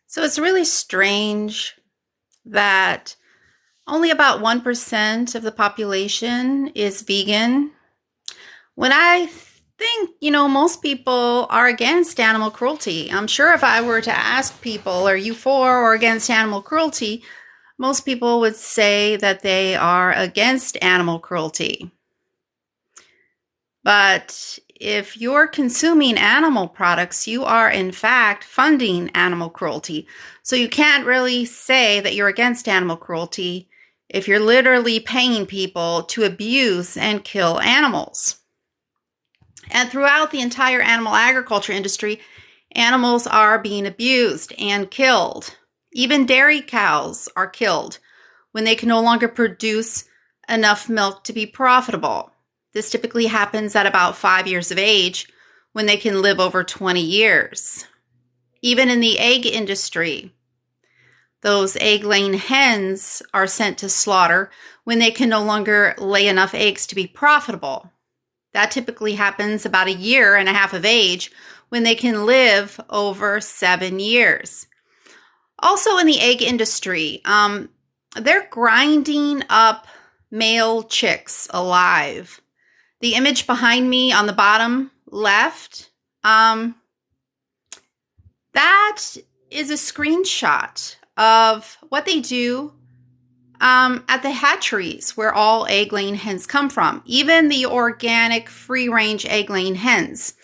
So it's really strange that only about 1% of the population is vegan. When I think, most people are against animal cruelty. I'm sure if I were to ask people, are you for or against animal cruelty? Most people would say that they are against animal cruelty. But if you're consuming animal products, you are in fact funding animal cruelty. So you can't really say that you're against animal cruelty if you're literally paying people to abuse and kill animals. And throughout the entire animal agriculture industry, animals are being abused and killed. Even dairy cows are killed when they can no longer produce enough milk to be profitable. This typically happens at about 5 years of age when they can live over 20 years. Even in the egg industry, those egg-laying hens are sent to slaughter when they can no longer lay enough eggs to be profitable. That typically happens about 1.5 years of age when they can live over 7 years. Also in the egg industry, they're grinding up male chicks alive. The image behind me on the bottom left, that is a screenshot of what they do at the hatcheries where all egg-laying hens come from, even the organic free-range egg-laying hens.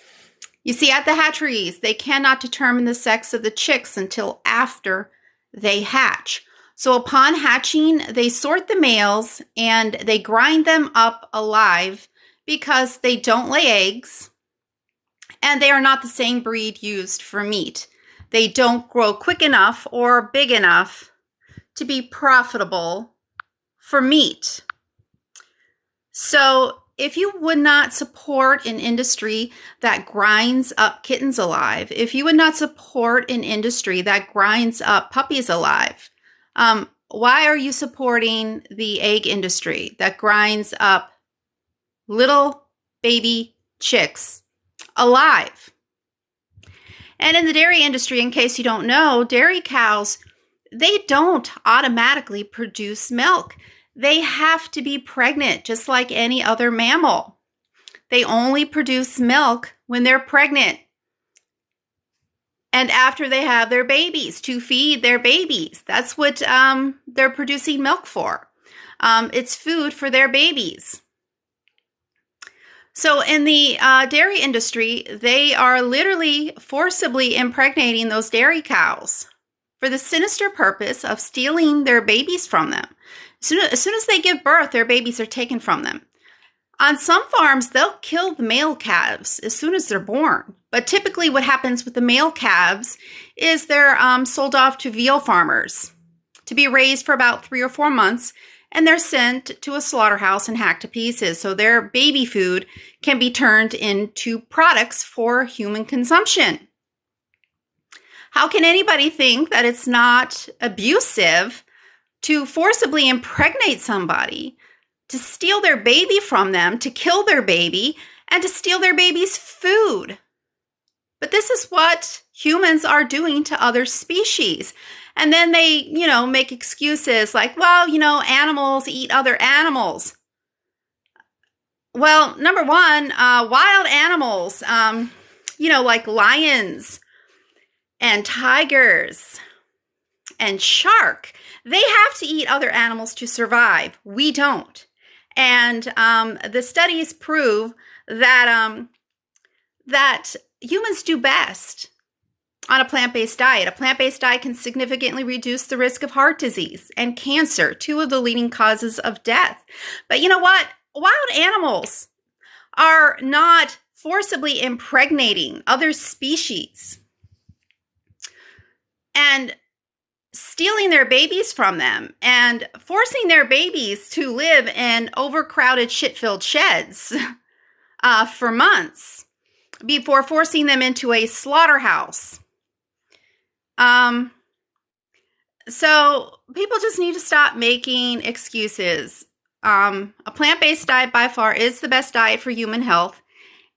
You see, at the hatcheries, they cannot determine the sex of the chicks until after they hatch. So upon hatching, they sort the males and they grind them up alive because they don't lay eggs and they are not the same breed used for meat. They don't grow quick enough or big enough to be profitable for meat. So if you would not support an industry that grinds up kittens alive, if you would not support an industry that grinds up puppies alive, why are you supporting the egg industry that grinds up little baby chicks alive? And in the dairy industry, in case you don't know, dairy cows, they don't automatically produce milk. They have to be pregnant, just like any other mammal. They only produce milk when they're pregnant and after they have their babies, to feed their babies. That's what they're producing milk for. It's food for their babies. So in the dairy industry, they are literally forcibly impregnating those dairy cows for the sinister purpose of stealing their babies from them. As soon as they give birth, their babies are taken from them. On some farms, they'll kill the male calves as soon as they're born. But typically what happens with the male calves is they're sold off to veal farmers to be raised for about 3 or 4 months, and they're sent to a slaughterhouse and hacked to pieces so their baby food can be turned into products for human consumption. How can anybody think that it's not abusive to forcibly impregnate somebody, to steal their baby from them, to kill their baby, and to steal their baby's food? But this is what humans are doing to other species. And then they, make excuses like, well, animals eat other animals. Well, number one, wild animals, like lions and tigers and shark, they have to eat other animals to survive. We don't. And the studies prove that that humans do best on a plant-based diet. A plant-based diet can significantly reduce the risk of heart disease and cancer, 2 of the leading causes of death. But you know what? Wild animals are not forcibly impregnating other species and stealing their babies from them and forcing their babies to live in overcrowded, shit-filled sheds for months before forcing them into a slaughterhouse. So people just need to stop making excuses. A plant-based diet by far is the best diet for human health,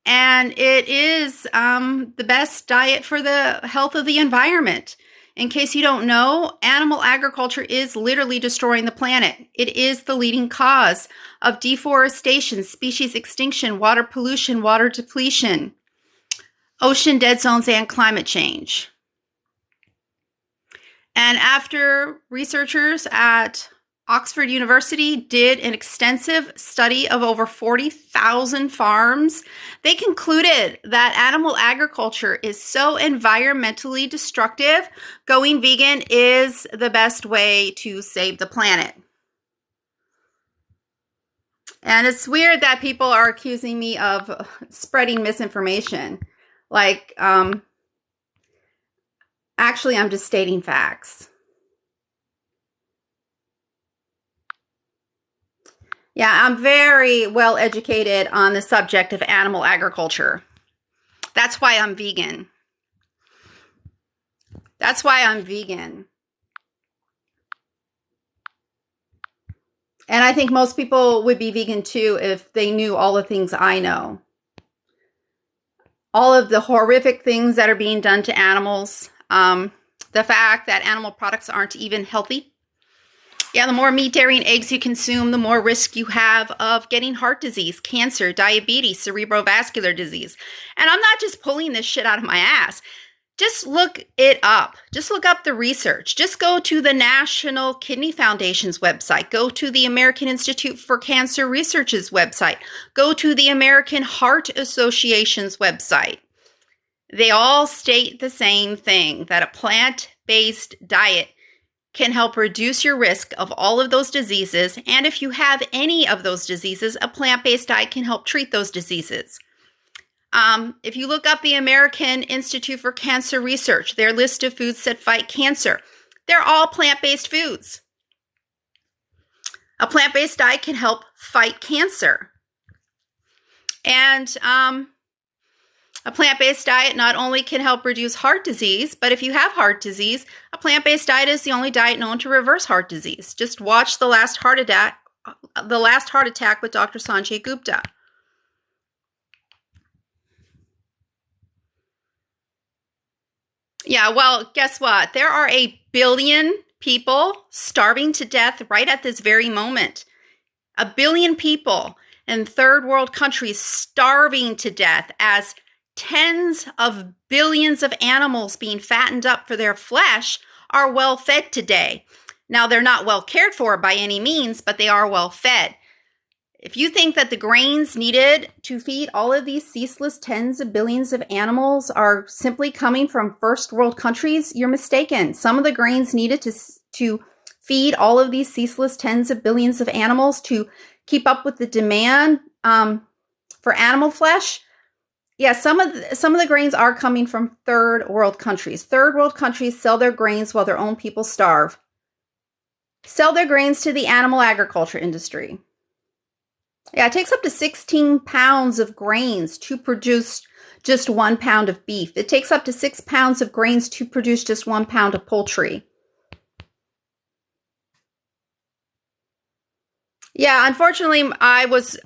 and it is the best diet for the health of the environment. In case you don't know, animal agriculture is literally destroying the planet. It is the leading cause of deforestation, species extinction, water pollution, water depletion, ocean dead zones, and climate change. And after researchers at Oxford University did an extensive study of over 40,000 farms, they concluded that animal agriculture is so environmentally destructive, going vegan is the best way to save the planet. And it's weird that people are accusing me of spreading misinformation. Like, actually, I'm just stating facts. Yeah, I'm very well educated on the subject of animal agriculture. That's why I'm vegan. That's why I'm vegan. And I think most people would be vegan too if they knew all the things I know. All of the horrific things that are being done to animals. The fact that animal products aren't even healthy. Yeah, the more meat, dairy, and eggs you consume, the more risk you have of getting heart disease, cancer, diabetes, cerebrovascular disease. And I'm not just pulling this shit out of my ass. Just look it up. Just look up the research. Just go to the National Kidney Foundation's website. Go to the American Institute for Cancer Research's website. Go to the American Heart Association's website. They all state the same thing, that a plant-based diet can help reduce your risk of all of those diseases. And if you have any of those diseases, a plant-based diet can help treat those diseases. If you look up the American Institute for Cancer Research, their list of foods that fight cancer, they're all plant-based foods. A plant-based diet can help fight cancer. And a plant-based diet not only can help reduce heart disease, but if you have heart disease, a plant-based diet is the only diet known to reverse heart disease. Just watch The Last Heart Attack with Dr. Sanjay Gupta. Yeah, well, guess what? There are 1 billion people starving to death right at this very moment. 1 billion people in third world countries starving to death as tens of billions of animals being fattened up for their flesh are well fed today. Now, they're not well cared for by any means, but they are well fed. If you think that the grains needed to feed all of these ceaseless tens of billions of animals are simply coming from first world countries, you're mistaken. Some of the grains needed to feed all of these ceaseless tens of billions of animals to keep up with the demand for animal flesh. Yeah, some of the grains are coming from third world countries. Third world countries sell their grains while their own people starve. Sell their grains to the animal agriculture industry. Yeah, it takes up to 16 pounds of grains to produce just 1 pound of beef. It takes up to 6 pounds of grains to produce just 1 pound of poultry. Yeah, unfortunately, I was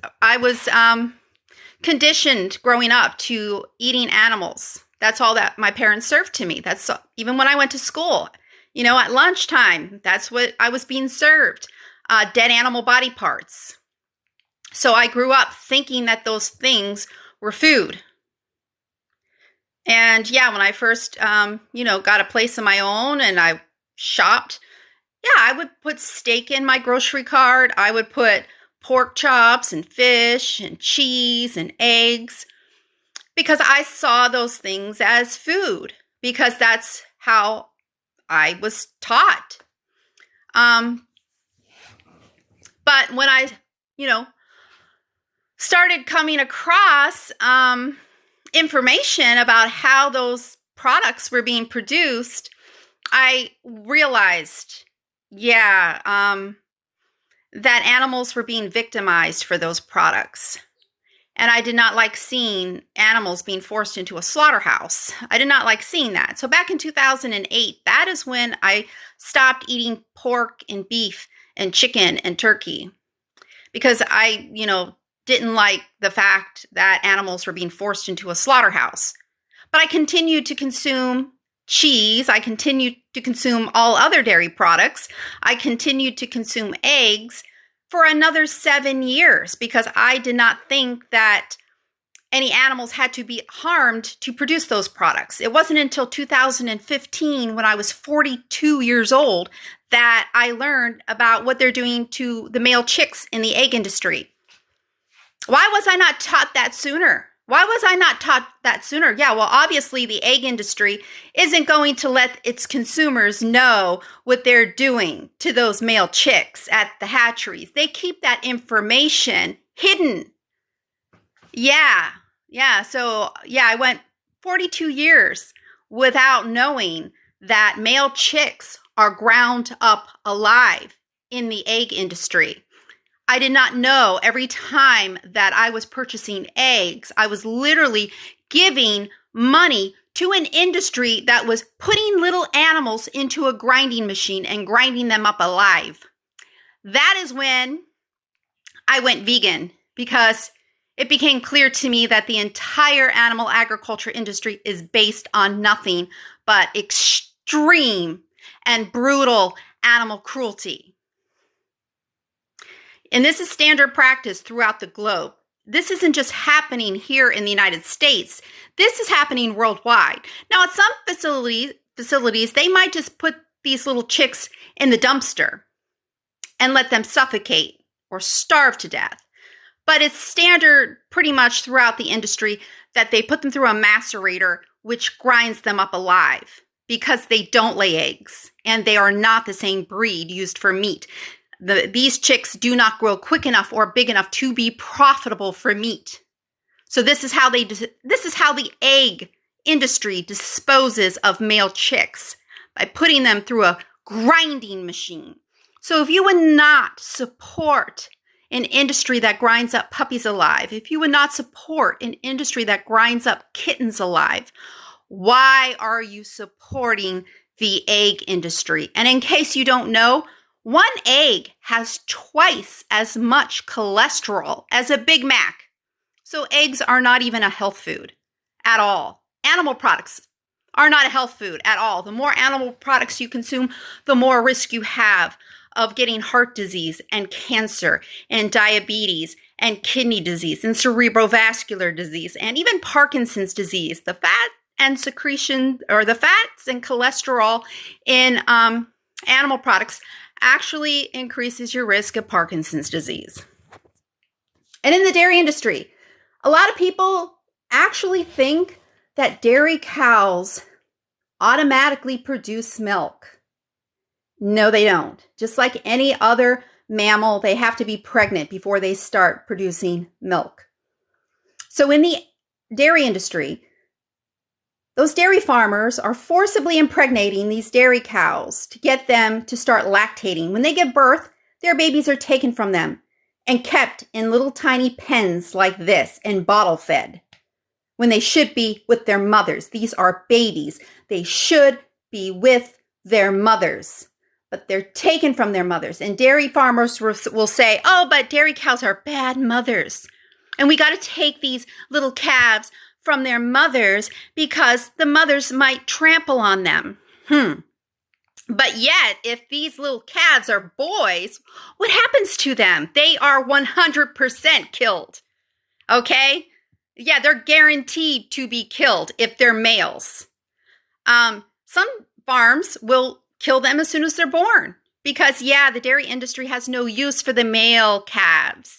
conditioned growing up to eating animals. That's all that my parents served to me. That's even when I went to school. You know, at lunchtime, that's what I was being served, dead animal body parts. So I grew up thinking that those things were food. And yeah, when I first, got a place of my own and I shopped, yeah, I would put steak in my grocery cart. I would put pork chops and fish and cheese and eggs because I saw those things as food because that's how I was taught. But when I, started coming across information about how those products were being produced, I realized, that animals were being victimized for those products. And I did not like seeing animals being forced into a slaughterhouse. I did not like seeing that. So back in 2008, that is when I stopped eating pork and beef and chicken and turkey because I, didn't like the fact that animals were being forced into a slaughterhouse. But I continued to consume cheese. I continued to consume all other dairy products. I continued to consume eggs for another 7 years because I did not think that any animals had to be harmed to produce those products. It wasn't until 2015, when I was 42 years old, that I learned about what they're doing to the male chicks in the egg industry. Why was I not taught that sooner? Yeah, well, obviously the egg industry isn't going to let its consumers know what they're doing to those male chicks at the hatcheries. They keep that information hidden. I went 42 years without knowing that male chicks are ground up alive in the egg industry. I did not know every time that I was purchasing eggs, I was literally giving money to an industry that was putting little animals into a grinding machine and grinding them up alive. That is when I went vegan, because it became clear to me that the entire animal agriculture industry is based on nothing but extreme and brutal animal cruelty. And this is standard practice throughout the globe. This isn't just happening here in the United States. This is happening worldwide. Now, at some facilities, they might just put these little chicks in the dumpster and let them suffocate or starve to death. But it's standard pretty much throughout the industry that they put them through a macerator, which grinds them up alive, because they don't lay eggs and they are not the same breed used for meat. These chicks do not grow quick enough or big enough to be profitable for meat. So this is how the egg industry disposes of male chicks, by putting them through a grinding machine. So if you would not support an industry that grinds up puppies alive, if you would not support an industry that grinds up kittens alive, why are you supporting the egg industry? And in case you don't know, one egg has twice as much cholesterol as a Big Mac. So eggs are not even a health food at all. Animal products are not a health food at all. The more animal products you consume, the more risk you have of getting heart disease and cancer and diabetes and kidney disease and cerebrovascular disease and even Parkinson's disease. The fat and secretion, or the fats and cholesterol in animal products, actually increases your risk of Parkinson's disease. And in the dairy industry, a lot of people actually think that dairy cows automatically produce milk. No, they don't. Just like any other mammal, they have to be pregnant before they start producing milk. So in the dairy industry, those dairy farmers are forcibly impregnating these dairy cows to get them to start lactating. When they give birth, their babies are taken from them and kept in little tiny pens like this and bottle fed, when they should be with their mothers. These are babies. They should be with their mothers, but they're taken from their mothers. And dairy farmers will say, oh, but dairy cows are bad mothers, and we got to take these little calves from their mothers because the mothers might trample on them. But yet, if these little calves are boys, what happens to them? They are 100% killed. Okay? Yeah, they're guaranteed to be killed if they're males. Some farms will kill them as soon as they're born because, the dairy industry has no use for the male calves.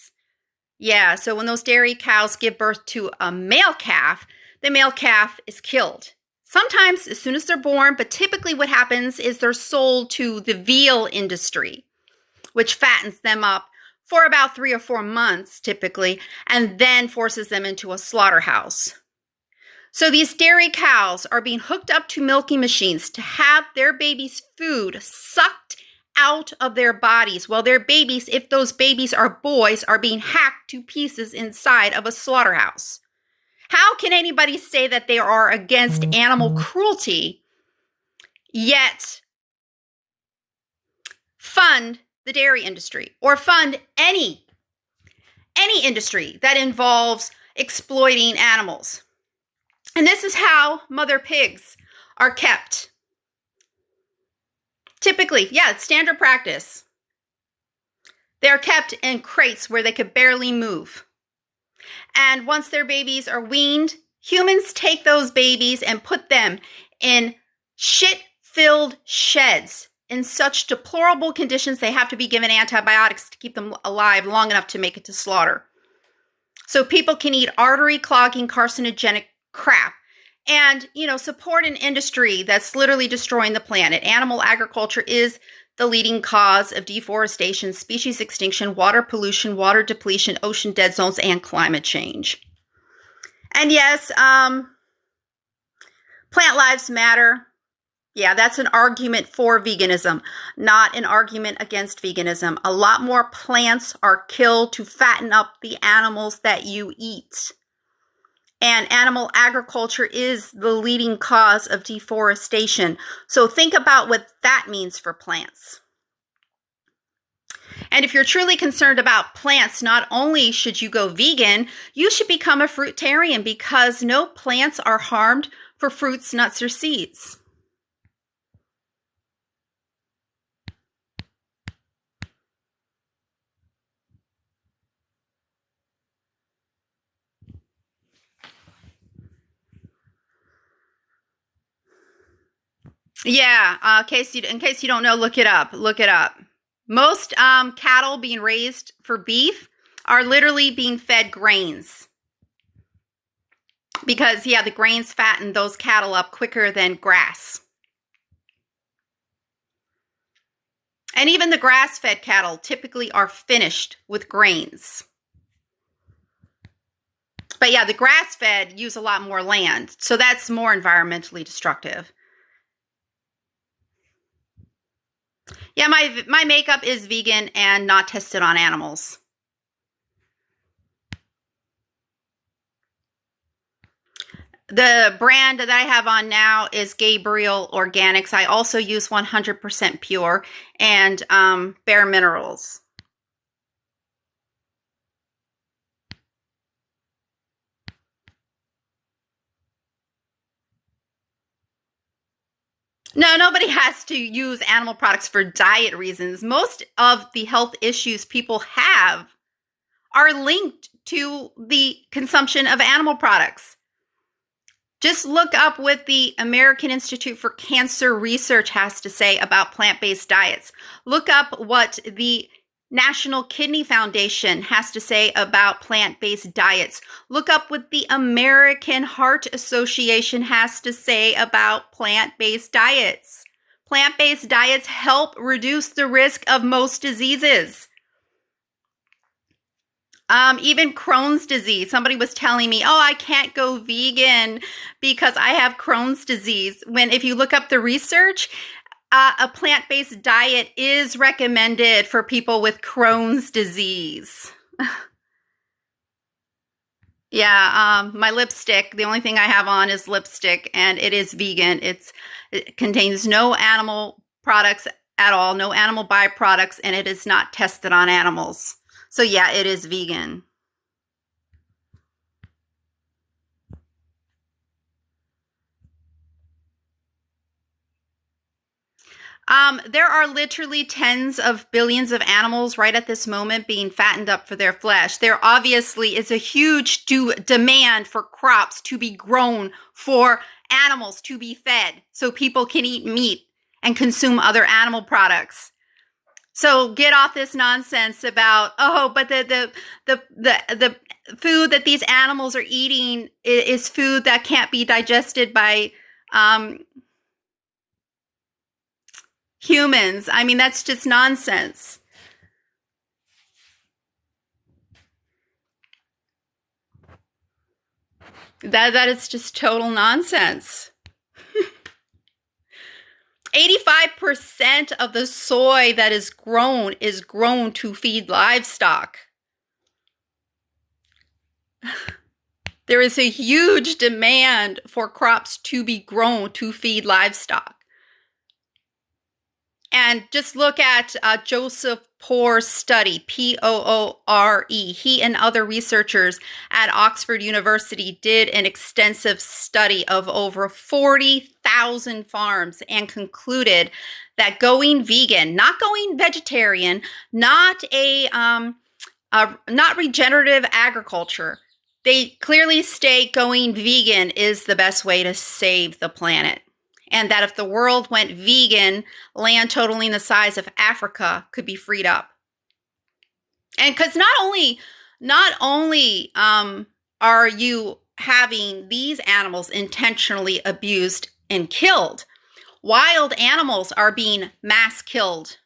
Yeah, so when those dairy cows give birth to a male calf, the male calf is killed. Sometimes as soon as they're born, but typically what happens is they're sold to the veal industry, which fattens them up for about 3 or 4 months typically, and then forces them into a slaughterhouse. So these dairy cows are being hooked up to milking machines to have their babies' food sucked out of their bodies, while their babies, if those babies are boys, are being hacked to pieces inside of a slaughterhouse. How can anybody say that they are against animal cruelty, yet fund the dairy industry or fund any industry that involves exploiting animals? And this is how mother pigs are kept. Typically, yeah, it's standard practice. They're kept in crates where they could barely move. And once their babies are weaned, humans take those babies and put them in shit-filled sheds in such deplorable conditions they have to be given antibiotics to keep them alive long enough to make it to slaughter. So people can eat artery-clogging carcinogenic crap and, support an industry that's literally destroying the planet. Animal agriculture is the leading cause of deforestation, species extinction, water pollution, water depletion, ocean dead zones, and climate change. And yes, plant lives matter. Yeah, that's an argument for veganism, not an argument against veganism. A lot more plants are killed to fatten up the animals that you eat. And animal agriculture is the leading cause of deforestation. So think about what that means for plants. And if you're truly concerned about plants, not only should you go vegan, you should become a fruitarian because no plants are harmed for fruits, nuts, or seeds. Yeah, in case you don't know, look it up. Look it up. Most cattle being raised for beef are literally being fed grains. Because, yeah, the grains fatten those cattle up quicker than grass. And even the grass-fed cattle typically are finished with grains. But yeah, the grass-fed use a lot more land, so that's more environmentally destructive. Yeah, my makeup is vegan and not tested on animals. The brand that I have on now is Gabriel Organics. I also use 100% pure and Bare Minerals. No, nobody has to use animal products for diet reasons. Most of the health issues people have are linked to the consumption of animal products. Just look up what the American Institute for Cancer Research has to say about plant-based diets. Look up what the National Kidney Foundation has to say about plant-based diets. Look up what the American Heart Association has to say about plant-based diets. Plant-based diets help reduce the risk of most diseases. Even Crohn's disease. Somebody was telling me, oh, I can't go vegan because I have Crohn's disease. When if you look up the research, a plant-based diet is recommended for people with Crohn's disease. Yeah, my lipstick, the only thing I have on is lipstick, and it is vegan. It contains no animal products at all, no animal byproducts, and it is not tested on animals. So yeah, it is vegan. There are literally tens of billions of animals right at this moment being fattened up for their flesh. There obviously is a huge demand for crops to be grown for animals to be fed so people can eat meat and consume other animal products. So get off this nonsense about, oh, but the food that these animals are eating is food that can't be digested by humans. I mean, that's just nonsense. That is just total nonsense. 85% of the soy that is grown to feed livestock. There is a huge demand for crops to be grown to feed livestock. And just look at Joseph Poor's study, Poore. He and other researchers at Oxford University did an extensive study of over 40,000 farms and concluded that going vegan, not going vegetarian, not not regenerative agriculture, they clearly state going vegan is the best way to save the planet. And that if the world went vegan, land totaling the size of Africa could be freed up. And because not only are you having these animals intentionally abused and killed, wild animals are being mass killed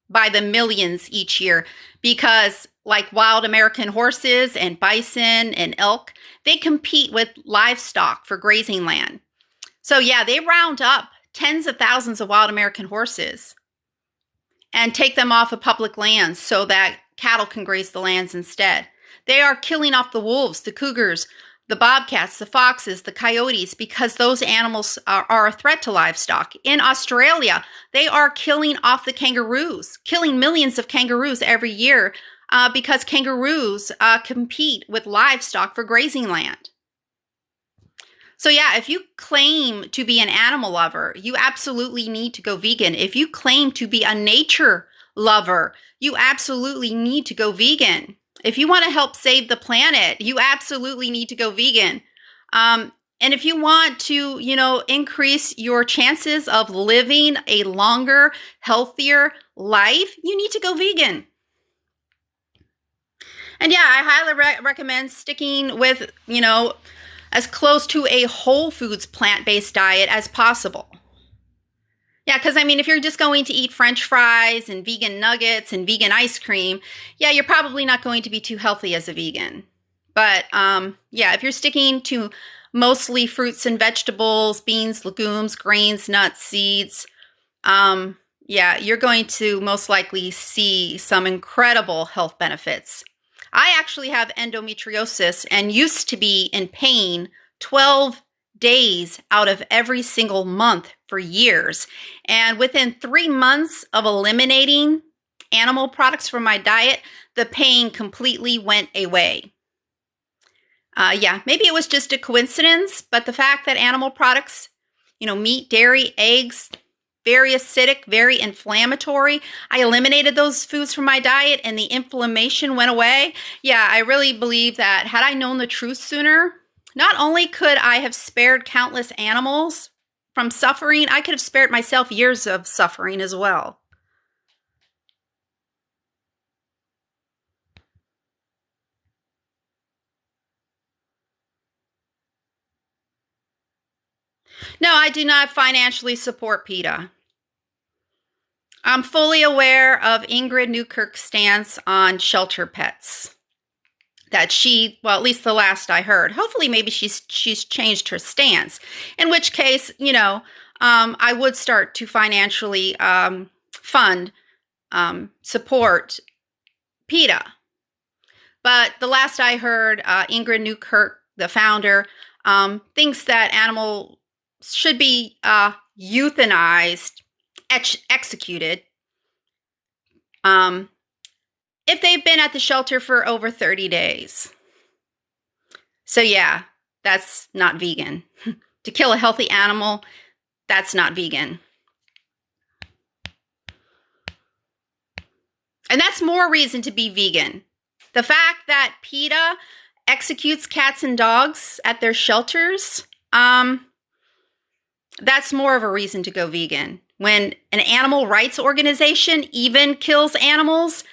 by the millions each year because, like wild American horses and bison and elk, they compete with livestock for grazing land. So yeah, they round up tens of thousands of wild American horses and take them off of public lands so that cattle can graze the lands instead. They are killing off the wolves, the cougars, the bobcats, the foxes, the coyotes, because those animals are a threat to livestock. In Australia, they are killing off the kangaroos, killing millions of kangaroos every year because kangaroos compete with livestock for grazing land. So yeah, if you claim to be an animal lover, you absolutely need to go vegan. If you claim to be a nature lover, you absolutely need to go vegan. If you want to help save the planet, you absolutely need to go vegan. And if you want to, increase your chances of living a longer, healthier life, you need to go vegan. And yeah, I highly recommend sticking with, as close to a whole foods plant-based diet as possible. Yeah, because if you're just going to eat French fries and vegan nuggets and vegan ice cream, yeah, you're probably not going to be too healthy as a vegan. But yeah, if you're sticking to mostly fruits and vegetables, beans, legumes, grains, nuts, seeds, yeah, you're going to most likely see some incredible health benefits. I actually have endometriosis and used to be in pain 12 days out of every single month for years. And within 3 months of eliminating animal products from my diet, the pain completely went away. Yeah, maybe it was just a coincidence, but the fact that animal products, meat, dairy, eggs, very acidic, very inflammatory. I eliminated those foods from my diet and the inflammation went away. Yeah, I really believe that had I known the truth sooner, not only could I have spared countless animals from suffering, I could have spared myself years of suffering as well. No, I do not financially support PETA. I'm fully aware of Ingrid Newkirk's stance on shelter pets. That well, at least the last I heard. Hopefully, maybe she's changed her stance. In which case, I would start to financially fund, support PETA. But the last I heard, Ingrid Newkirk, the founder, thinks that animals should be euthanized, executed, if they've been at the shelter for over 30 days. So yeah, that's not vegan. To kill a healthy animal, that's not vegan. And that's more reason to be vegan. The fact that PETA executes cats and dogs at their shelters, that's more of a reason to go vegan. When an animal rights organization even kills animals,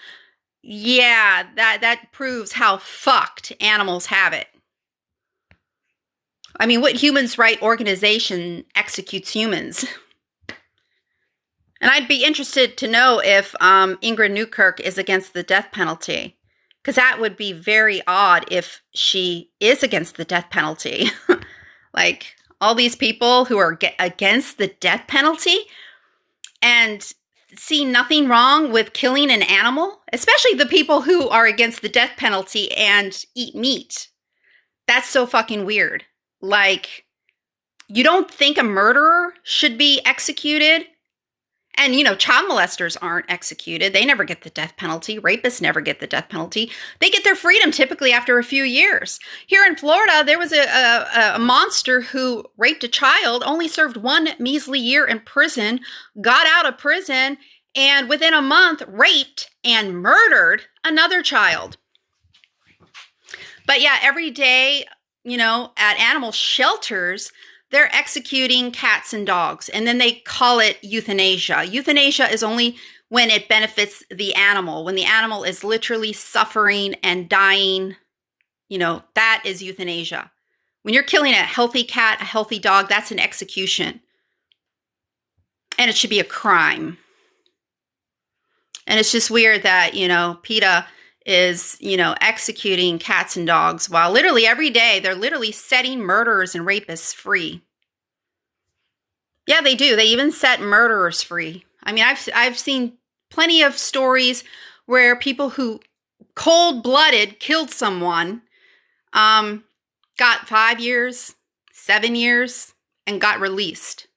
yeah, that proves how fucked animals have it. What humans' right organization executes humans? And I'd be interested to know if Ingrid Newkirk is against the death penalty, because that would be very odd if she is against the death penalty. Like, all these people who are against the death penalty and see nothing wrong with killing an animal, especially the people who are against the death penalty and eat meat. That's so fucking weird. Like, you don't think a murderer should be executed? And, child molesters aren't executed. They never get the death penalty. Rapists never get the death penalty. They get their freedom typically after a few years. Here in Florida, there was a monster who raped a child, only served 1 measly year in prison, got out of prison, and within a month raped and murdered another child. But yeah, every day, at animal shelters, they're executing cats and dogs, and then they call it euthanasia. Euthanasia is only when it benefits the animal. When the animal is literally suffering and dying, that is euthanasia. When you're killing a healthy cat, a healthy dog, that's an execution. And it should be a crime. And it's just weird that, PETA is, executing cats and dogs while literally every day they're literally setting murderers and rapists free. Yeah, they do. They even set murderers free. I mean, I've seen plenty of stories where people who cold-blooded killed someone got 5 years, 7 years, and got released.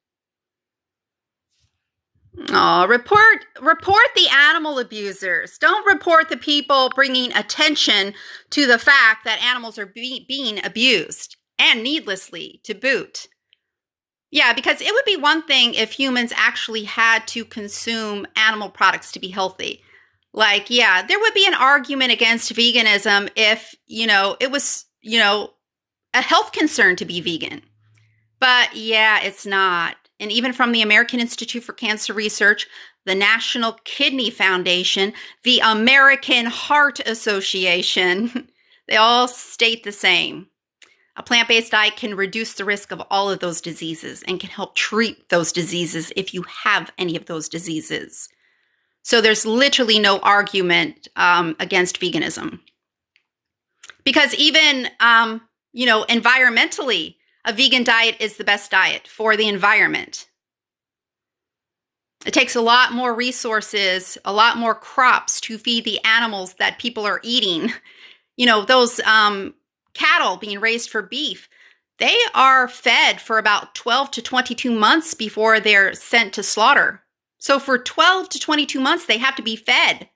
Oh, report the animal abusers. Don't report the people bringing attention to the fact that animals are being abused, and needlessly to boot. Yeah, because it would be one thing if humans actually had to consume animal products to be healthy. Like, yeah, there would be an argument against veganism if, it was, a health concern to be vegan. But yeah, it's not. And even from the American Institute for Cancer Research, the National Kidney Foundation, the American Heart Association, they all state the same. A plant-based diet can reduce the risk of all of those diseases and can help treat those diseases if you have any of those diseases. So there's literally no argument against veganism. Because even, environmentally, a vegan diet is the best diet for the environment. It takes a lot more resources, a lot more crops to feed the animals that people are eating. Those cattle being raised for beef, they are fed for about 12 to 22 months before they're sent to slaughter. So for 12 to 22 months, they have to be fed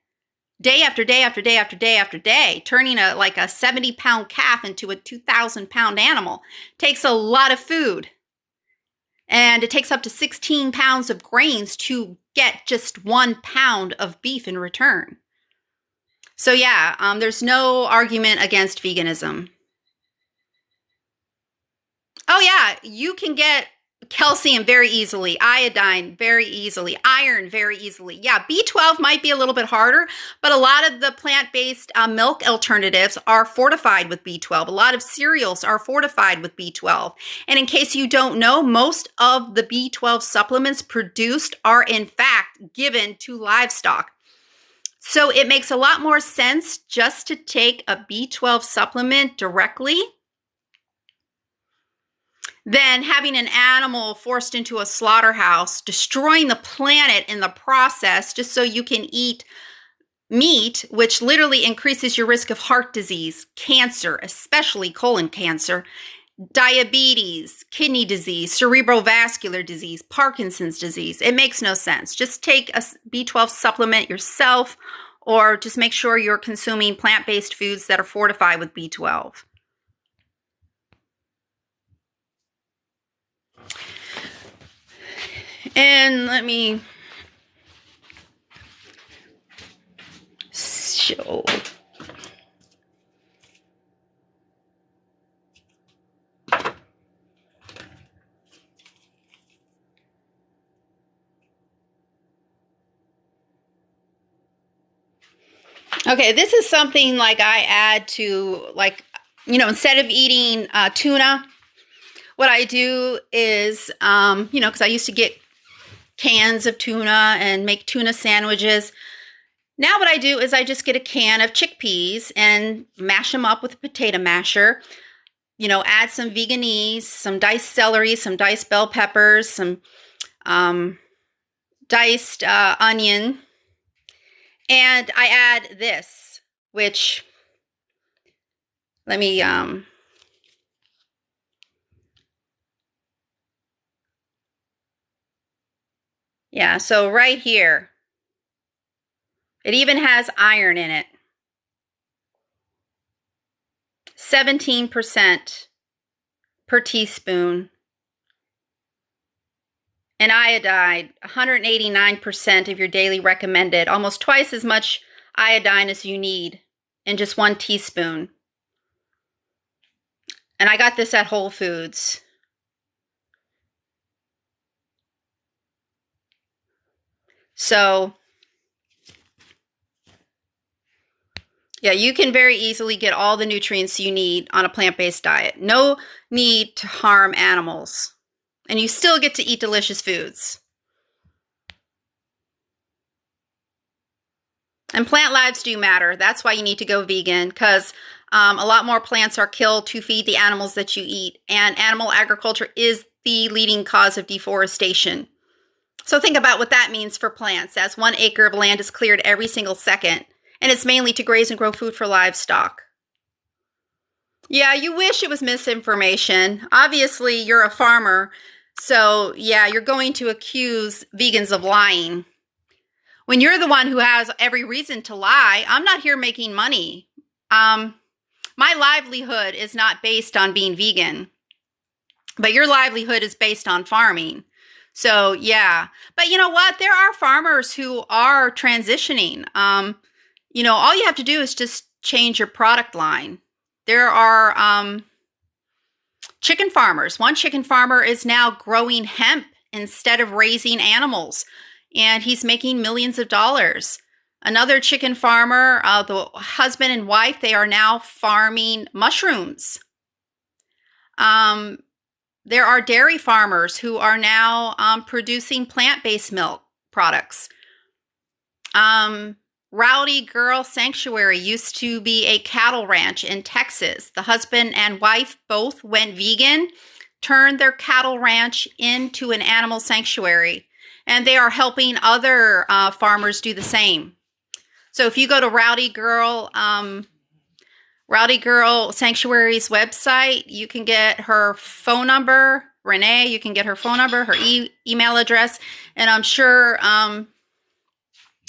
day after day after day after day after day, turning a 70-pound calf into a 2,000-pound animal. Takes a lot of food. And it takes up to 16 pounds of grains to get just 1 pound of beef in return. So yeah, there's no argument against veganism. Oh yeah, you can get calcium very easily, iodine very easily, iron very easily. Yeah, B12 might be a little bit harder, but a lot of the plant-based milk alternatives are fortified with B12. A lot of cereals are fortified with B12. And in case you don't know, most of the B12 supplements produced are in fact given to livestock. So it makes a lot more sense just to take a B12 supplement directly than having an animal forced into a slaughterhouse, destroying the planet in the process just so you can eat meat, which literally increases your risk of heart disease, cancer, especially colon cancer, diabetes, kidney disease, cerebrovascular disease, Parkinson's disease. It makes no sense. Just take a B12 supplement yourself, or just make sure you're consuming plant-based foods that are fortified with B12. And let me show. Okay, this is something like I add to, instead of eating tuna, what I do is, because I used to get cans of tuna and make tuna sandwiches. Now what I do is I just get a can of chickpeas and mash them up with a potato masher. Add some veganese, some diced celery, some diced bell peppers, some diced onion. And I add this, which, let me, Yeah, so right here, it even has iron in it. 17% per teaspoon. And iodine, 189% of your daily recommended, almost twice as much iodine as you need in just 1 teaspoon. And I got this at Whole Foods. So, yeah, you can very easily get all the nutrients you need on a plant-based diet. No need to harm animals. And you still get to eat delicious foods. And plant lives do matter. That's why you need to go vegan, because a lot more plants are killed to feed the animals that you eat. And animal agriculture is the leading cause of deforestation. So think about what that means for plants, as 1 acre of land is cleared every single second. And it's mainly to graze and grow food for livestock. Yeah, you wish it was misinformation. Obviously, you're a farmer. So yeah, you're going to accuse vegans of lying. When you're the one who has every reason to lie, I'm not here making money. My livelihood is not based on being vegan, but your livelihood is based on farming. So yeah, but you know what? There are farmers who are transitioning. All you have to do is just change your product line. There are chicken farmers. One chicken farmer is now growing hemp instead of raising animals, and he's making millions of dollars. Another chicken farmer, the husband and wife, they are now farming mushrooms. There are dairy farmers who are now producing plant-based milk products. Rowdy Girl Sanctuary used to be a cattle ranch in Texas. The husband and wife both went vegan, turned their cattle ranch into an animal sanctuary, and they are helping other farmers do the same. So if you go to Rowdy Girl Sanctuary's website, you can get her phone number, Renee. You can get her phone number, her email address, and I'm sure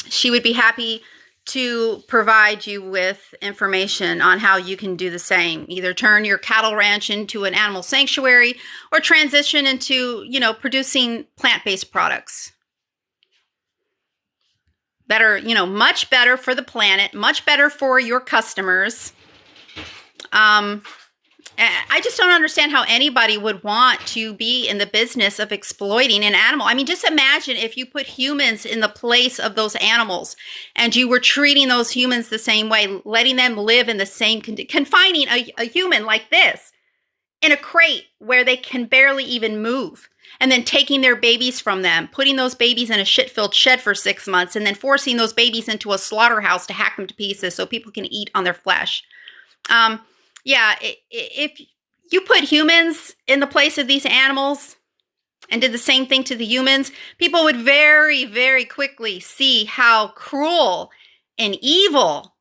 she would be happy to provide you with information on how you can do the same. Either turn your cattle ranch into an animal sanctuary or transition into, producing plant-based products that are, much better for the planet, much better for your customers. I just don't understand how anybody would want to be in the business of exploiting an animal. I mean, just imagine if you put humans in the place of those animals and you were treating those humans the same way, letting them live in the same confining a human like this in a crate where they can barely even move, and then taking their babies from them, putting those babies in a shit-filled shed for 6 months, and then forcing those babies into a slaughterhouse to hack them to pieces so people can eat on their flesh. If you put humans in the place of these animals and did the same thing to the humans, people would very, very quickly see how cruel and evil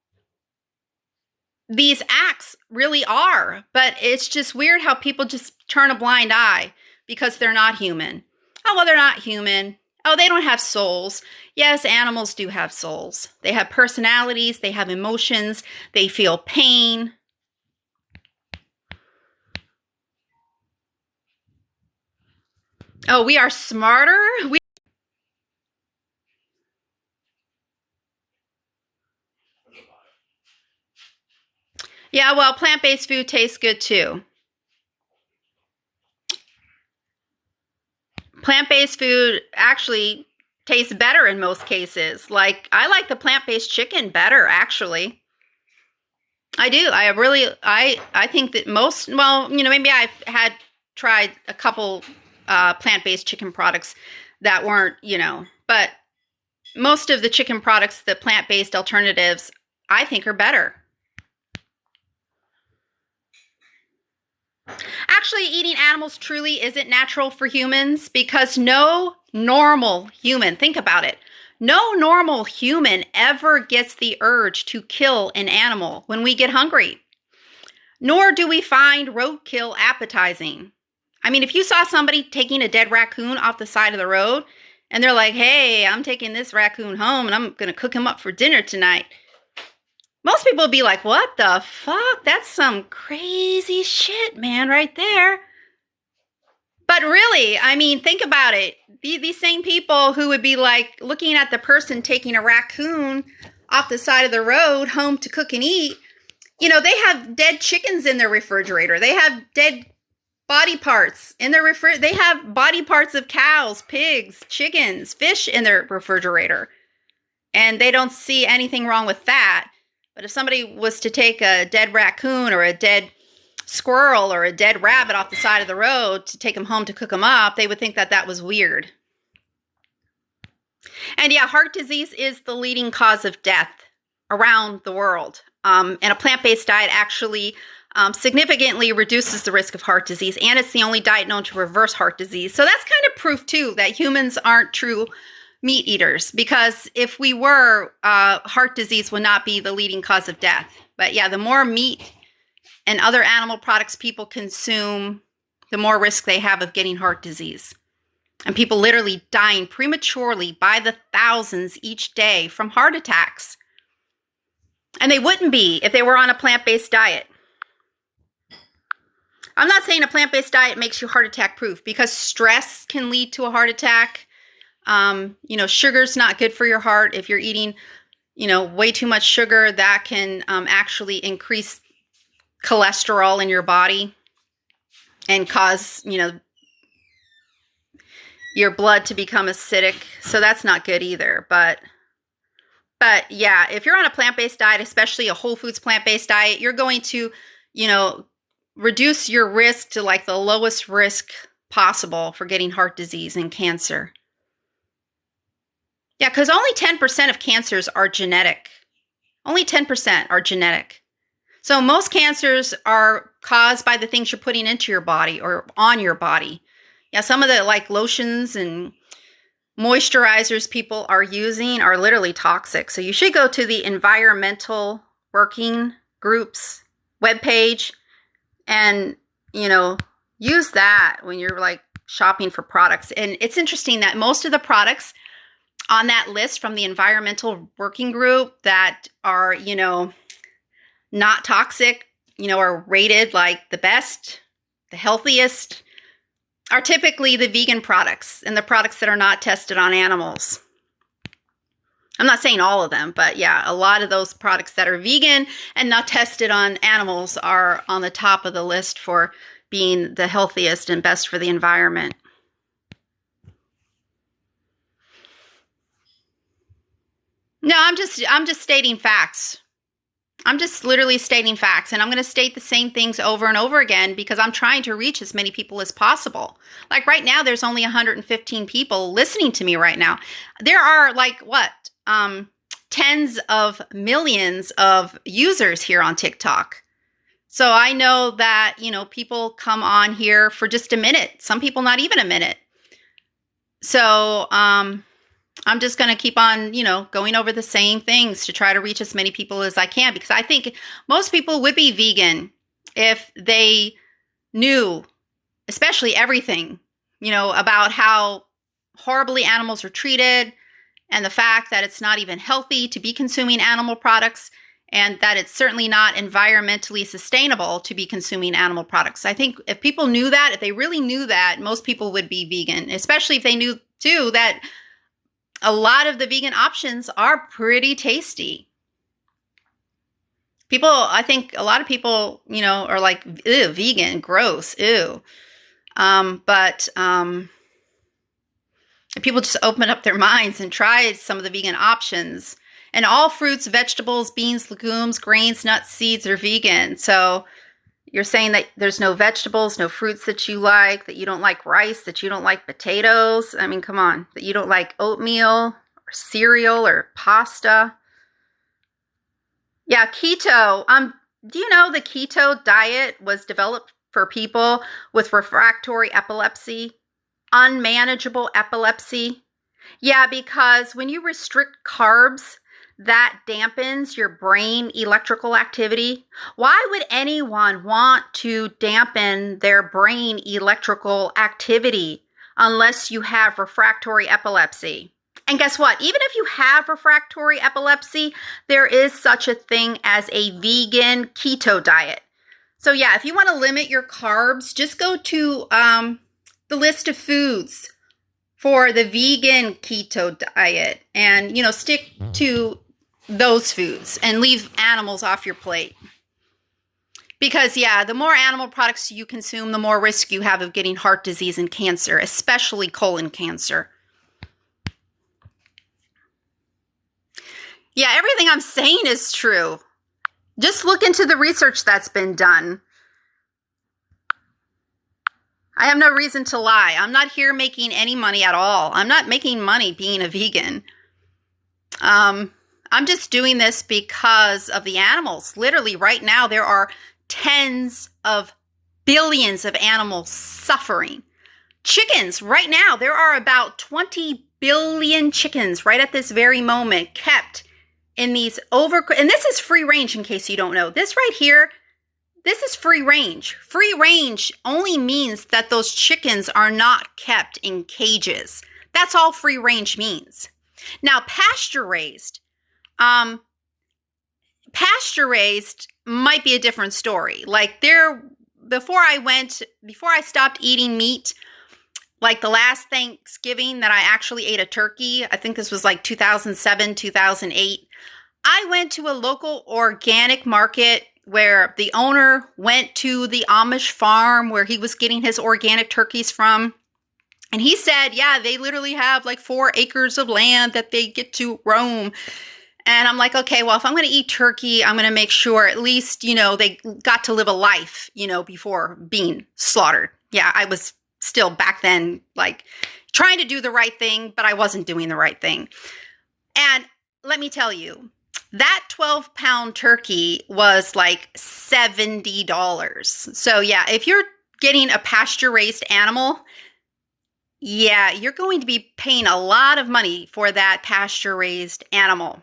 these acts really are. But it's just weird how people just turn a blind eye because they're not human. Oh, well, they're not human. Oh, they don't have souls. Yes, animals do have souls. They have personalities. They have emotions. They feel pain. Oh, we are smarter? Yeah, well, plant-based food tastes good too. Plant-based food actually tastes better in most cases. Like, I like the plant-based chicken better, actually. I do. I think that most, well, maybe I've tried a couple plant-based chicken products that weren't, but most of the chicken products, the plant-based alternatives, I think are better. Actually, eating animals truly isn't natural for humans because no normal human, think about it, no normal human ever gets the urge to kill an animal when we get hungry. Nor do we find roadkill appetizing. I mean, if you saw somebody taking a dead raccoon off the side of the road, And they're like, hey, I'm taking this raccoon home and I'm going to cook him up for dinner tonight. Most people would be like, what the fuck? That's some crazy shit, man, right there. But really, I mean, think about it. These same people who would be like looking at the person taking a raccoon off the side of the road home to cook and eat, you know, they have dead chickens in their refrigerator. They have dead body parts in their refrigerator. They have body parts of cows, pigs, chickens, fish in their refrigerator. And they don't see anything wrong with that. But if somebody was to take a dead raccoon or a dead squirrel or a dead rabbit off the side of the road to take them home to cook them up, they would think that that was weird. And yeah, heart disease is the leading cause of death around the world. And a plant-based diet actually significantly reduces the risk of heart disease, and it's the only diet known to reverse heart disease. So that's kind of proof, too, that humans aren't true meat eaters, because if we were, heart disease would not be the leading cause of death. But yeah, the more meat and other animal products people consume, the more risk they have of getting heart disease. And people literally dying prematurely by the thousands each day from heart attacks. And they wouldn't be if they were on a plant-based diet. I'm not saying a plant-based diet makes you heart attack proof, because stress can lead to a heart attack. You know, sugar's not good for your heart. If you're eating, you know, way too much sugar, that can actually increase cholesterol in your body and cause, you know, your blood to become acidic. So that's not good either. But yeah, if you're on a plant-based diet, especially a whole foods plant-based diet, you're going to, you know, reduce your risk to like the lowest risk possible for getting heart disease and cancer. Yeah, because only 10% of cancers are genetic. Only 10% are genetic. So most cancers are caused by the things you're putting into your body or on your body. Yeah, some of the like lotions and moisturizers people are using are literally toxic. So you should go to the Environmental Working Group's webpage and, you know, use that when you're like shopping for products. And it's interesting that most of the products on that list from the Environmental Working Group that are, you know, not toxic, you know, are rated like the best, the healthiest, are typically the vegan products and the products that are not tested on animals. I'm not saying all of them, but yeah, a lot of those products that are vegan and not tested on animals are on the top of the list for being the healthiest and best for the environment. No, I'm just stating facts. I'm just literally stating facts, and I'm going to state the same things over and over again because I'm trying to reach as many people as possible. Like right now, there's only 115 people listening to me right now. There are like what, tens of millions of users here on TikTok. So I know that, you know, people come on here for just a minute. Some people not even a minute. So, I'm just going to keep on, you know, going over the same things to try to reach as many people as I can, because I think most people would be vegan if they knew, especially everything, you know, about how horribly animals are treated and the fact that it's not even healthy to be consuming animal products and that it's certainly not environmentally sustainable to be consuming animal products. I think if people knew that, if they really knew that, most people would be vegan, especially if they knew too that a lot of the vegan options are pretty tasty. People, I think a lot of people, you know, are like, ew, vegan, gross, ew. But if people just open up their minds and try some of the vegan options, and all fruits, vegetables, beans, legumes, grains, nuts, seeds are vegan. So you're saying that there's no vegetables, no fruits that you like, that you don't like rice, that you don't like potatoes. I mean, come on, that you don't like oatmeal or cereal or pasta. Yeah, keto. Do you know the keto diet was developed for people with refractory epilepsy, unmanageable epilepsy? Yeah, because when you restrict carbs, that dampens your brain electrical activity. Why would anyone want to dampen their brain electrical activity? unless you have refractory epilepsy. And guess what? Even if you have refractory epilepsy, there is such a thing as a vegan keto diet. So yeah, if you want to limit your carbs, just go to the list of foods for the vegan keto diet and, stick to those foods and leave animals off your plate. Because, yeah, the more animal products you consume, the more risk you have of getting heart disease and cancer, especially colon cancer. Yeah, everything I'm saying is true. Just look into the research that's been done. I have no reason to lie. I'm not here making any money at all. I'm not making money being a vegan. I'm just doing this because of the animals. Literally, right now, there are tens of billions of animals suffering. Chickens, right now, there are about 20 billion chickens right at this very moment kept in these and this is free range in case you don't know. This right here, this is free range. Free range only means that those chickens are not kept in cages. That's all free range means. Now, pasture raised might be a different story. Like before I stopped eating meat, like the last Thanksgiving that I actually ate a turkey, I think this was like 2007, 2008. I went to a local organic market where the owner went to the Amish farm where he was getting his organic turkeys from. And he said, yeah, they literally have like 4 acres of land that they get to roam. And I'm like, okay, well, if I'm going to eat turkey, I'm going to make sure at least, they got to live a life, before being slaughtered. Yeah, I was still back then like trying to do the right thing, but I wasn't doing the right thing. And let me tell you, that 12-pound turkey was like $70. So yeah, if you're getting a pasture-raised animal, yeah, you're going to be paying a lot of money for that pasture-raised animal.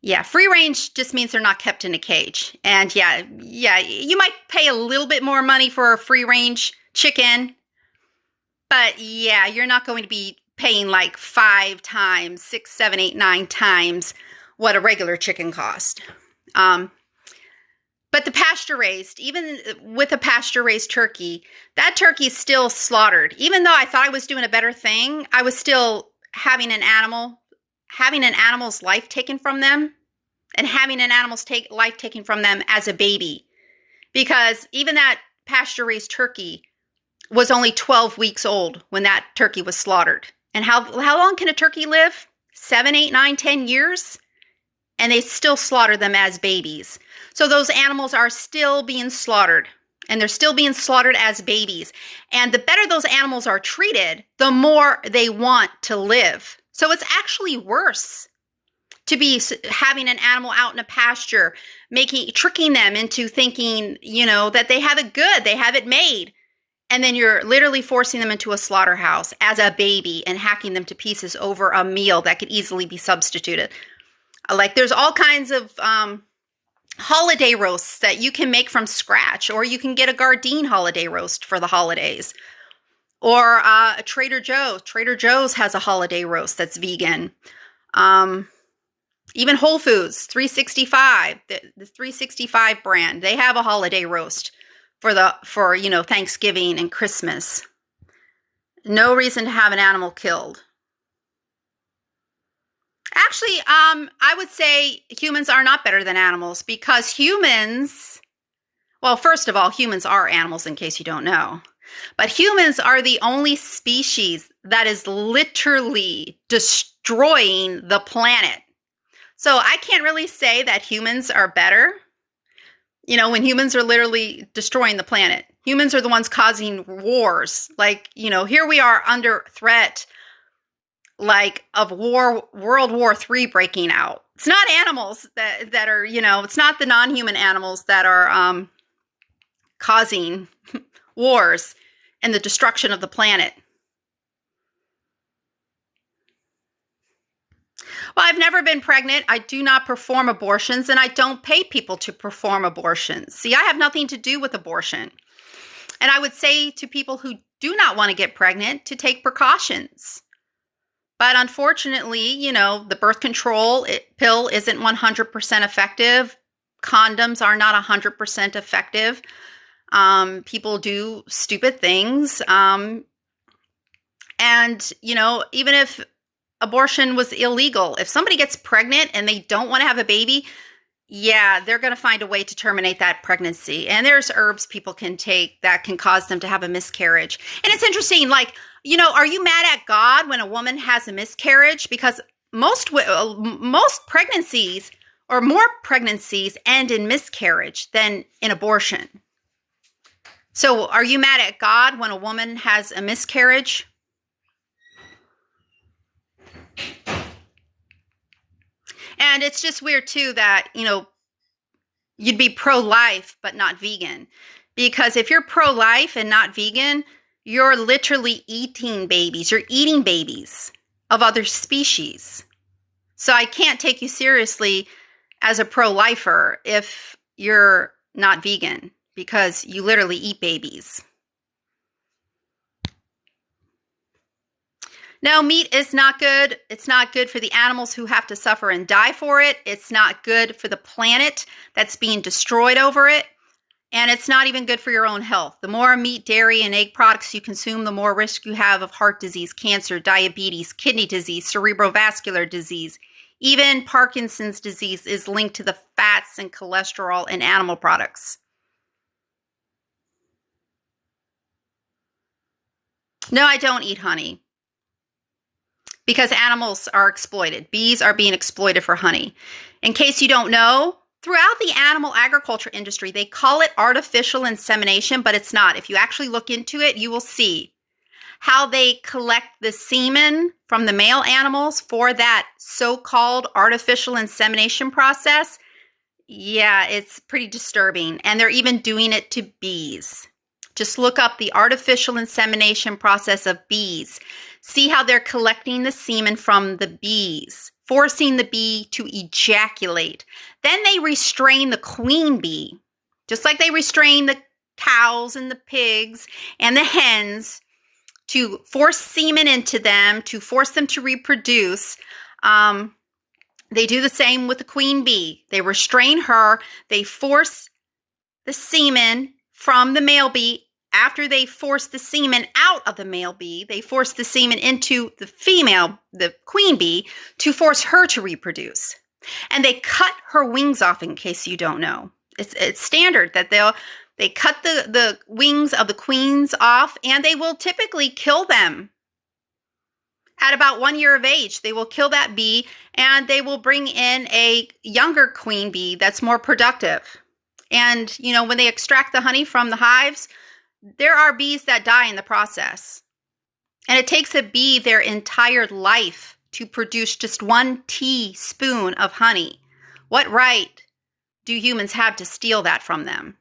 Yeah, free range just means they're not kept in a cage. And yeah, you might pay a little bit more money for a free range chicken, but yeah, you're not going to be paying like 5 times, 6, 7, 8, 9 times what a regular chicken cost. But the pasture raised, even with a pasture raised turkey, that turkey's still slaughtered. Even though I thought I was doing a better thing, I was still having an animal's life taken from them and having an animal's life taken from them as a baby. Because even that pasture raised turkey was only 12 weeks old when that turkey was slaughtered. And how long can a turkey live? 7, 8, 9, 10 years? And they still slaughter them as babies. So those animals are still being slaughtered. And they're still being slaughtered as babies. And the better those animals are treated, the more they want to live. So it's actually worse to be having an animal out in a pasture, tricking them into thinking, that they have it good, they have it made. And then you're literally forcing them into a slaughterhouse as a baby and hacking them to pieces over a meal that could easily be substituted. Like there's all kinds of holiday roasts that you can make from scratch, or you can get a Gardein holiday roast for the holidays. Or a Trader Joe's. Trader Joe's has a holiday roast that's vegan. Even Whole Foods, 365, the 365 brand, they have a holiday roast for Thanksgiving and Christmas. No reason to have an animal killed. Actually, I would say humans are not better than animals because humans, well, first of all, humans are animals in case you don't know. But humans are the only species that is literally destroying the planet. So I can't really say that humans are better. When humans are literally destroying the planet. Humans are the ones causing wars. Like, here we are under threat, like of World War III breaking out. It's not animals that are, it's not the non-human animals that are causing wars and the destruction of the planet. Well, I've never been pregnant. I do not perform abortions, and I don't pay people to perform abortions. See, I have nothing to do with abortion. And I would say to people who do not want to get pregnant to take precautions. But unfortunately, the birth control pill isn't 100% effective. Condoms are not 100% effective. People do stupid things. And, even if abortion was illegal, if somebody gets pregnant and they don't want to have a baby, yeah, they're going to find a way to terminate that pregnancy. And there's herbs people can take that can cause them to have a miscarriage. And it's interesting, are you mad at God when a woman has a miscarriage? Because most pregnancies or more pregnancies end in miscarriage than in abortion. So are you mad at God when a woman has a miscarriage? And it's just weird, too, that, you'd be pro-life but not vegan. Because if you're pro-life and not vegan, you're literally eating babies. You're eating babies of other species. So I can't take you seriously as a pro-lifer if you're not vegan, because you literally eat babies. No, meat is not good. It's not good for the animals who have to suffer and die for it. It's not good for the planet that's being destroyed over it. And it's not even good for your own health. The more meat, dairy, and egg products you consume, the more risk you have of heart disease, cancer, diabetes, kidney disease, cerebrovascular disease. Even Parkinson's disease is linked to the fats and cholesterol in animal products. No, I don't eat honey. Because animals are exploited. Bees are being exploited for honey. In case you don't know, throughout the animal agriculture industry, they call it artificial insemination, but it's not. If you actually look into it, you will see how they collect the semen from the male animals for that so-called artificial insemination process. Yeah, it's pretty disturbing. And they're even doing it to bees. Just look up the artificial insemination process of bees. See how they're collecting the semen from the bees, forcing the bee to ejaculate. Then they restrain the queen bee, just like they restrain the cows and the pigs and the hens, to force semen into them, to force them to reproduce. They do the same with the queen bee. They restrain her. They force the semen from the male bee. After they force the semen out of the male bee, they force the semen into the female, the queen bee, to force her to reproduce. And they cut her wings off, in case you don't know. It's standard that they cut the wings of the queens off, and they will typically kill them. At about 1 year of age, they will kill that bee, and they will bring in a younger queen bee that's more productive. And, when they extract the honey from the hives, there are bees that die in the process. And it takes a bee their entire life to produce just 1 teaspoon of honey. What right do humans have to steal that from them?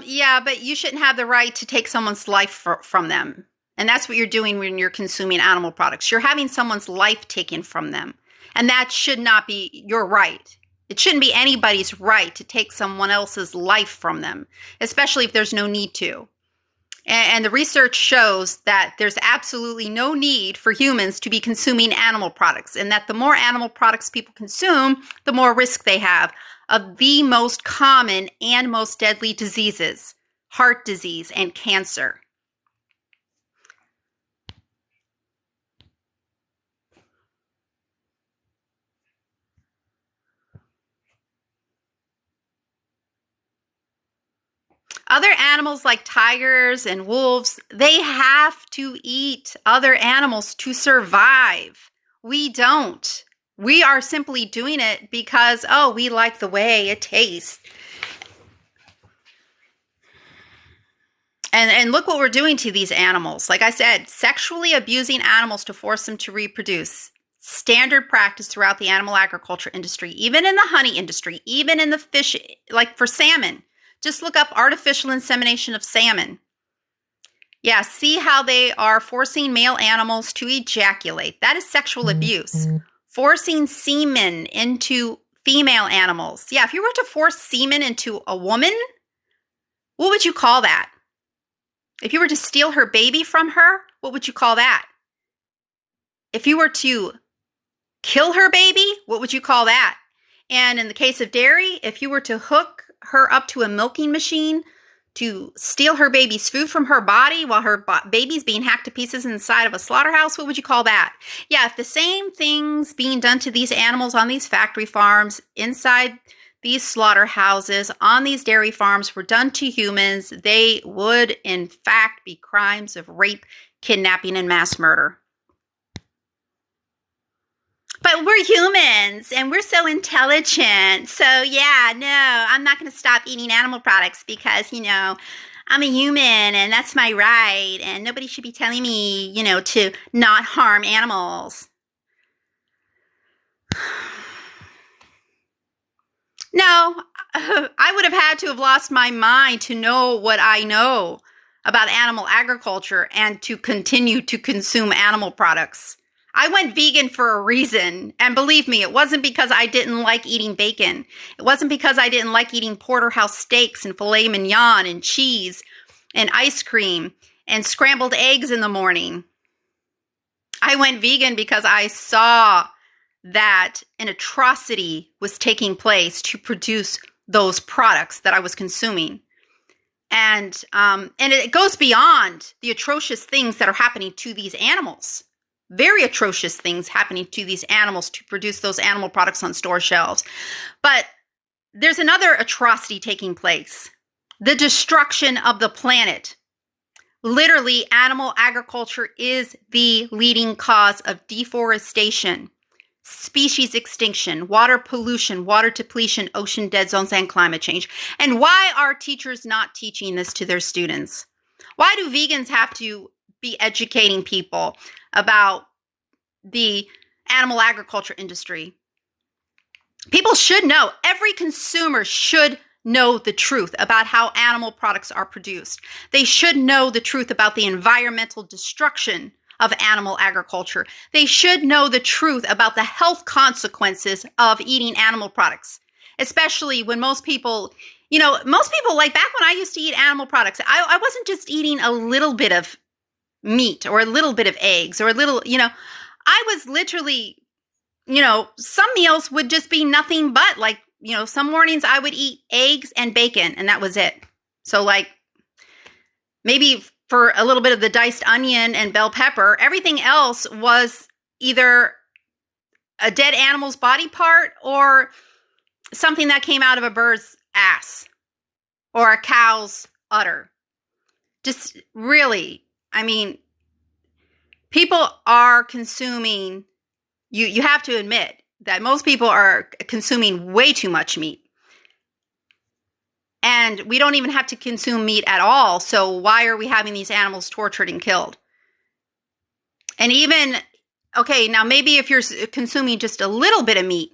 Yeah, but you shouldn't have the right to take someone's life from them. And that's what you're doing when you're consuming animal products. You're having someone's life taken from them. And that should not be your right. It shouldn't be anybody's right to take someone else's life from them, especially if there's no need to. And the research shows that there's absolutely no need for humans to be consuming animal products, and that the more animal products people consume, the more risk they have of the most common and most deadly diseases, heart disease and cancer. Other animals like tigers and wolves, they have to eat other animals to survive. We don't. We are simply doing it because, we like the way it tastes. And look what we're doing to these animals. Like I said, sexually abusing animals to force them to reproduce. Standard practice throughout the animal agriculture industry, even in the honey industry, even in the fish, like for salmon. Just look up artificial insemination of salmon. Yeah, see how they are forcing male animals to ejaculate. That is sexual abuse. Forcing semen into female animals. Yeah, if you were to force semen into a woman, what would you call that? If you were to steal her baby from her, what would you call that? If you were to kill her baby, what would you call that? And in the case of dairy, if you were to hook her up to a milking machine to steal her baby's food from her body while her baby's being hacked to pieces inside of a slaughterhouse, what would you call that? Yeah, if the same things being done to these animals on these factory farms, inside these slaughterhouses, on these dairy farms were done to humans, they would in fact be crimes of rape, kidnapping, and mass murder. But we're humans and we're so intelligent. So yeah, no, I'm not going to stop eating animal products because, I'm a human and that's my right. And nobody should be telling me, to not harm animals. No, I would have had to have lost my mind to know what I know about animal agriculture and to continue to consume animal products. I went vegan for a reason. And believe me, it wasn't because I didn't like eating bacon. It wasn't because I didn't like eating porterhouse steaks and filet mignon and cheese and ice cream and scrambled eggs in the morning. I went vegan because I saw that an atrocity was taking place to produce those products that I was consuming. And it goes beyond the atrocious things that are happening to these animals. Very atrocious things happening to these animals to produce those animal products on store shelves. But there's another atrocity taking place. The destruction of the planet. Literally, animal agriculture is the leading cause of deforestation, species extinction, water pollution, water depletion, ocean dead zones, and climate change. And why are teachers not teaching this to their students? Why do vegans have to be educating people about the animal agriculture industry? People should know. Every consumer should know the truth about how animal products are produced. They should know the truth about the environmental destruction of animal agriculture. They should know the truth about the health consequences of eating animal products, especially when most people, like back when I used to eat animal products, I wasn't just eating a little bit of meat or a little bit of eggs or a little, I was literally, some meals would just be nothing but like, some mornings I would eat eggs and bacon and that was it. So like maybe for a little bit of the diced onion and bell pepper, everything else was either a dead animal's body part or something that came out of a bird's ass or a cow's udder. Just really, people are consuming, you have to admit that most people are consuming way too much meat. And we don't even have to consume meat at all. So why are we having these animals tortured and killed? And even, okay, now maybe if you're consuming just a little bit of meat,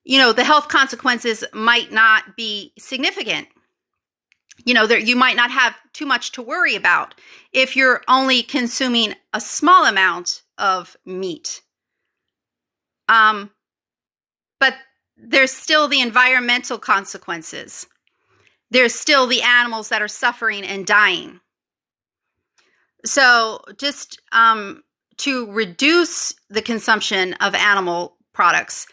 the health consequences might not be significant. You might not have too much to worry about if you're only consuming a small amount of meat. But there's still the environmental consequences. There's still the animals that are suffering and dying. So just to reduce the consumption of animal products,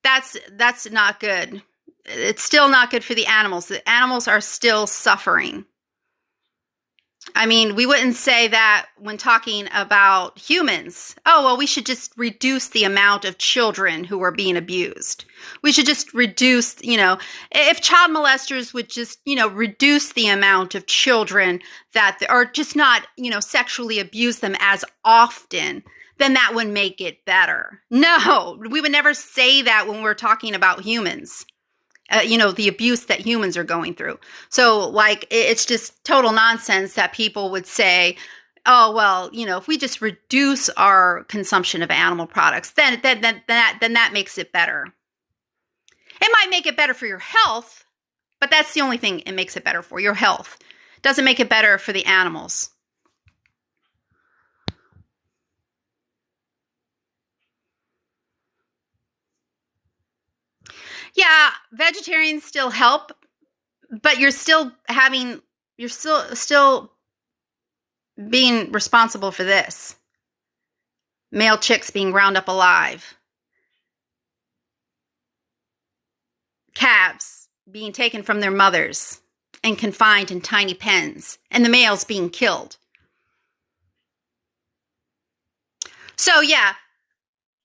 that's not good. It's still not good for the animals. The animals are still suffering. We wouldn't say that when talking about humans. Oh, well, we should just reduce the amount of children who are being abused. We should just reduce, if child molesters would just, reduce the amount of children that are just not, sexually abuse them as often, then that would make it better. No, we would never say that when we're talking about humans. The abuse that humans are going through. So it's just total nonsense that people would say, oh, well, if we just reduce our consumption of animal products, then that makes it better. It might make it better for your health, but that's the only thing it makes it better for, your health. It doesn't make it better for the animals. Yeah, vegetarians still help, but you're still being responsible for this. Male chicks being ground up alive. Calves being taken from their mothers and confined in tiny pens, and the males being killed. So yeah,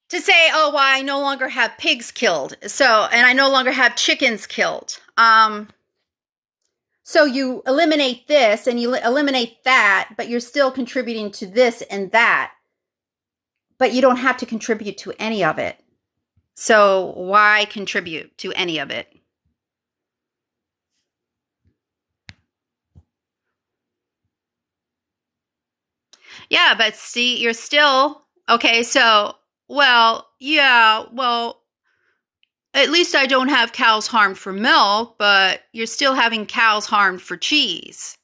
to say, oh, well, I no longer have pigs killed, and I no longer have chickens killed. So you eliminate this and you eliminate that, but you're still contributing to this and that, but you don't have to contribute to any of it. So why contribute to any of it? Yeah, but see, you're still okay. So, well, yeah, well, at least I don't have cows harmed for milk, but you're still having cows harmed for cheese.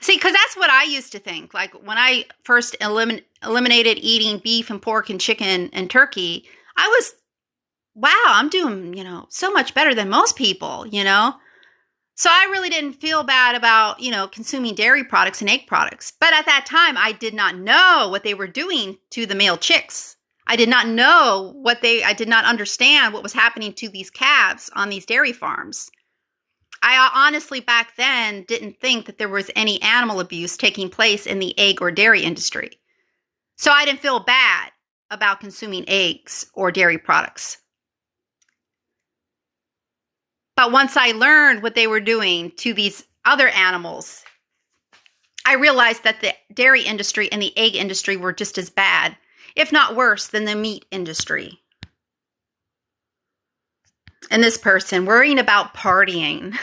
See, because that's what I used to think. Like when I first eliminated eating beef and pork and chicken and turkey, I was, wow, I'm doing, so much better than most people. So I really didn't feel bad about, consuming dairy products and egg products. But at that time, I did not know what they were doing to the male chicks. I did not know I did not understand what was happening to these calves on these dairy farms. I honestly back then didn't think that there was any animal abuse taking place in the egg or dairy industry. So I didn't feel bad about consuming eggs or dairy products. But once I learned what they were doing to these other animals, I realized that the dairy industry and the egg industry were just as bad, if not worse, than the meat industry. And this person worrying about partying.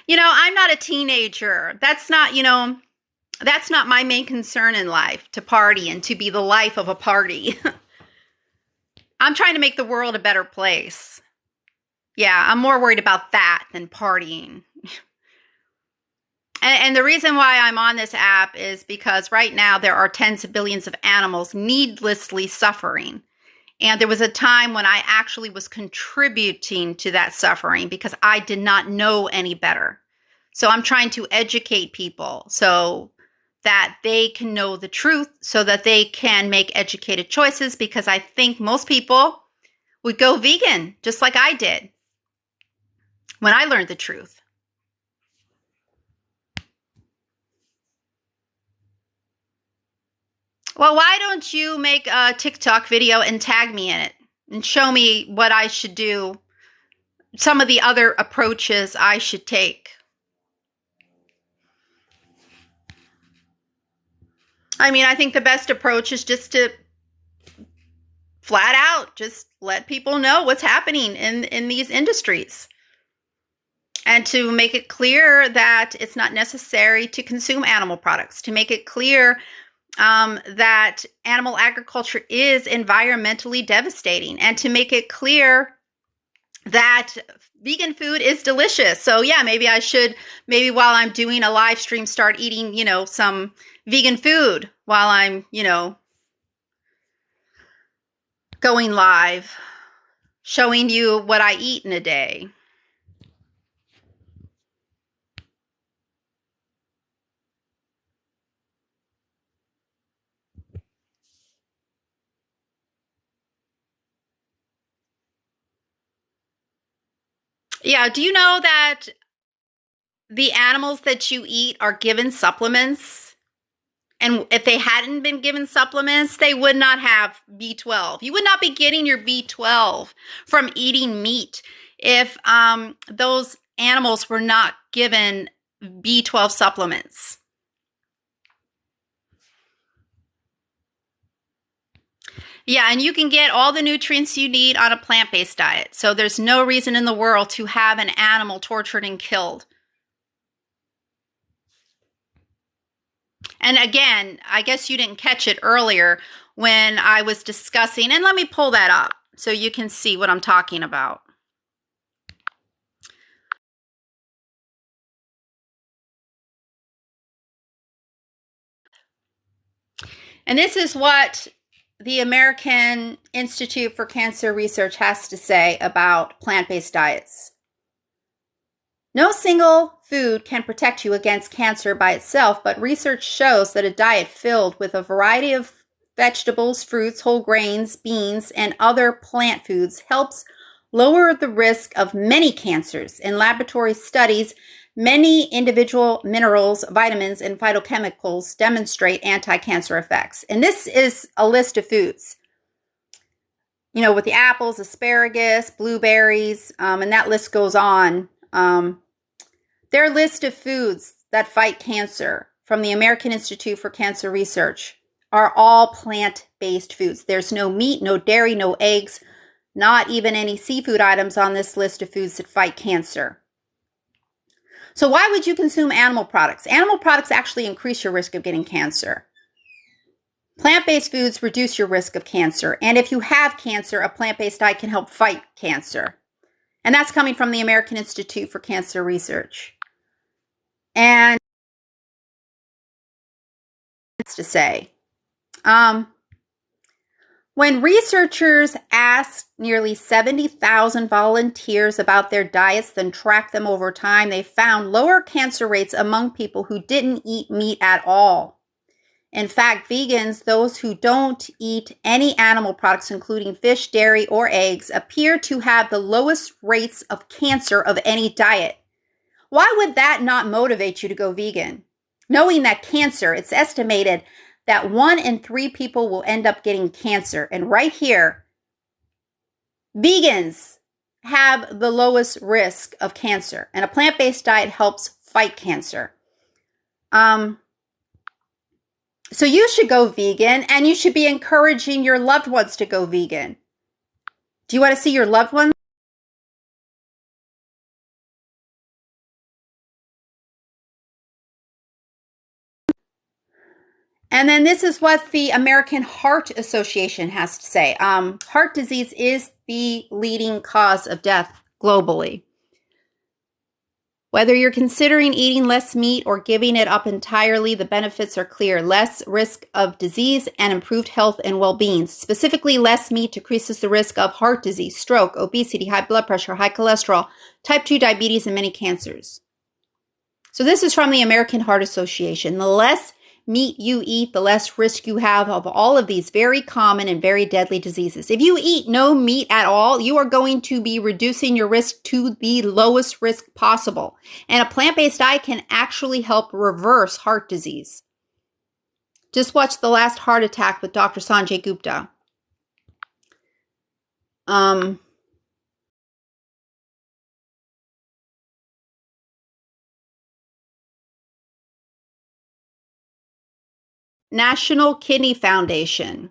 I'm not a teenager. That's not my main concern in life, to party and to be the life of a party. I'm trying to make the world a better place. Yeah, I'm more worried about that than partying. And the reason why I'm on this app is because right now there are tens of billions of animals needlessly suffering. And there was a time when I actually was contributing to that suffering because I did not know any better. So I'm trying to educate people so that they can know the truth, so that they can make educated choices, because I think most people would go vegan just like I did when I learned the truth. Well, why don't you make a TikTok video and tag me in it and show me what I should do, some of the other approaches I should take? I mean, I think the best approach is just to flat out just let people know what's happening in these industries, and to make it clear that it's not necessary to consume animal products, to make it clear that animal agriculture is environmentally devastating, and to make it clear that vegan food is delicious. So yeah, maybe while I'm doing a live stream, start eating, some vegan food while I'm, going live, showing you what I eat in a day. Yeah, do you know that the animals that you eat are given supplements? And if they hadn't been given supplements, they would not have B12. You would not be getting your B12 from eating meat if those animals were not given B12 supplements. Yeah, and you can get all the nutrients you need on a plant-based diet. So there's no reason in the world to have an animal tortured and killed. And again, I guess you didn't catch it earlier when I was discussing, and let me pull that up so you can see what I'm talking about. And this is what the American Institute for Cancer Research has to say about plant-based diets. No single food can protect you against cancer by itself, but research shows that a diet filled with a variety of vegetables, fruits, whole grains, beans, and other plant foods helps lower the risk of many cancers. In laboratory studies, many individual minerals, vitamins, and phytochemicals demonstrate anti-cancer effects. And this is a list of foods. You know, with the apples, asparagus, blueberries, and that list goes on. Their list of foods that fight cancer from the American Institute for Cancer Research are all plant-based foods. There's no meat, no dairy, no eggs, not even any seafood items on this list of foods that fight cancer. So why would you consume animal products? Animal products actually increase your risk of getting cancer. Plant-based foods reduce your risk of cancer. And if you have cancer, a plant-based diet can help fight cancer. And that's coming from the American Institute for Cancer Research. And to say, when researchers asked nearly 70,000 volunteers about their diets, then tracked them over time, they found lower cancer rates among people who didn't eat meat at all. In fact, vegans, those who don't eat any animal products, including fish, dairy, or eggs, appear to have the lowest rates of cancer of any diet. Why would that not motivate you to go vegan? Knowing that cancer, it's estimated that 1 in 3 people will end up getting cancer. And right here, vegans have the lowest risk of cancer. And a plant-based diet helps fight cancer. So you should go vegan, and you should be encouraging your loved ones to go vegan. Do you want to see your loved ones? And then this is what the American Heart Association has to say. Heart disease is the leading cause of death globally. Whether you're considering eating less meat or giving it up entirely, the benefits are clear. Less risk of disease and improved health and well-being. Specifically, less meat decreases the risk of heart disease, stroke, obesity, high blood pressure, high cholesterol, type 2 diabetes, and many cancers. So this is from the American Heart Association. The less meat you eat, the less risk you have of all of these very common and very deadly diseases. If you eat no meat at all, you are going to be reducing your risk to the lowest risk possible. And a plant-based diet can actually help reverse heart disease. Just watch The Last Heart Attack with Dr. Sanjay Gupta. National Kidney Foundation.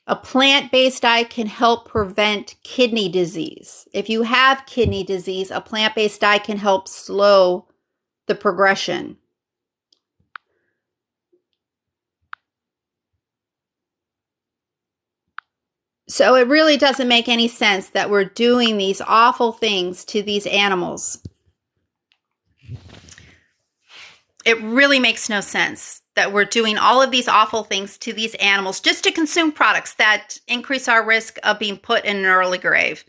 A plant-based diet can help prevent kidney disease. If you have kidney disease, a plant-based diet can help slow the progression. So it really doesn't make any sense that we're doing these awful things to these animals. It really makes no sense that we're doing all of these awful things to these animals just to consume products that increase our risk of being put in an early grave.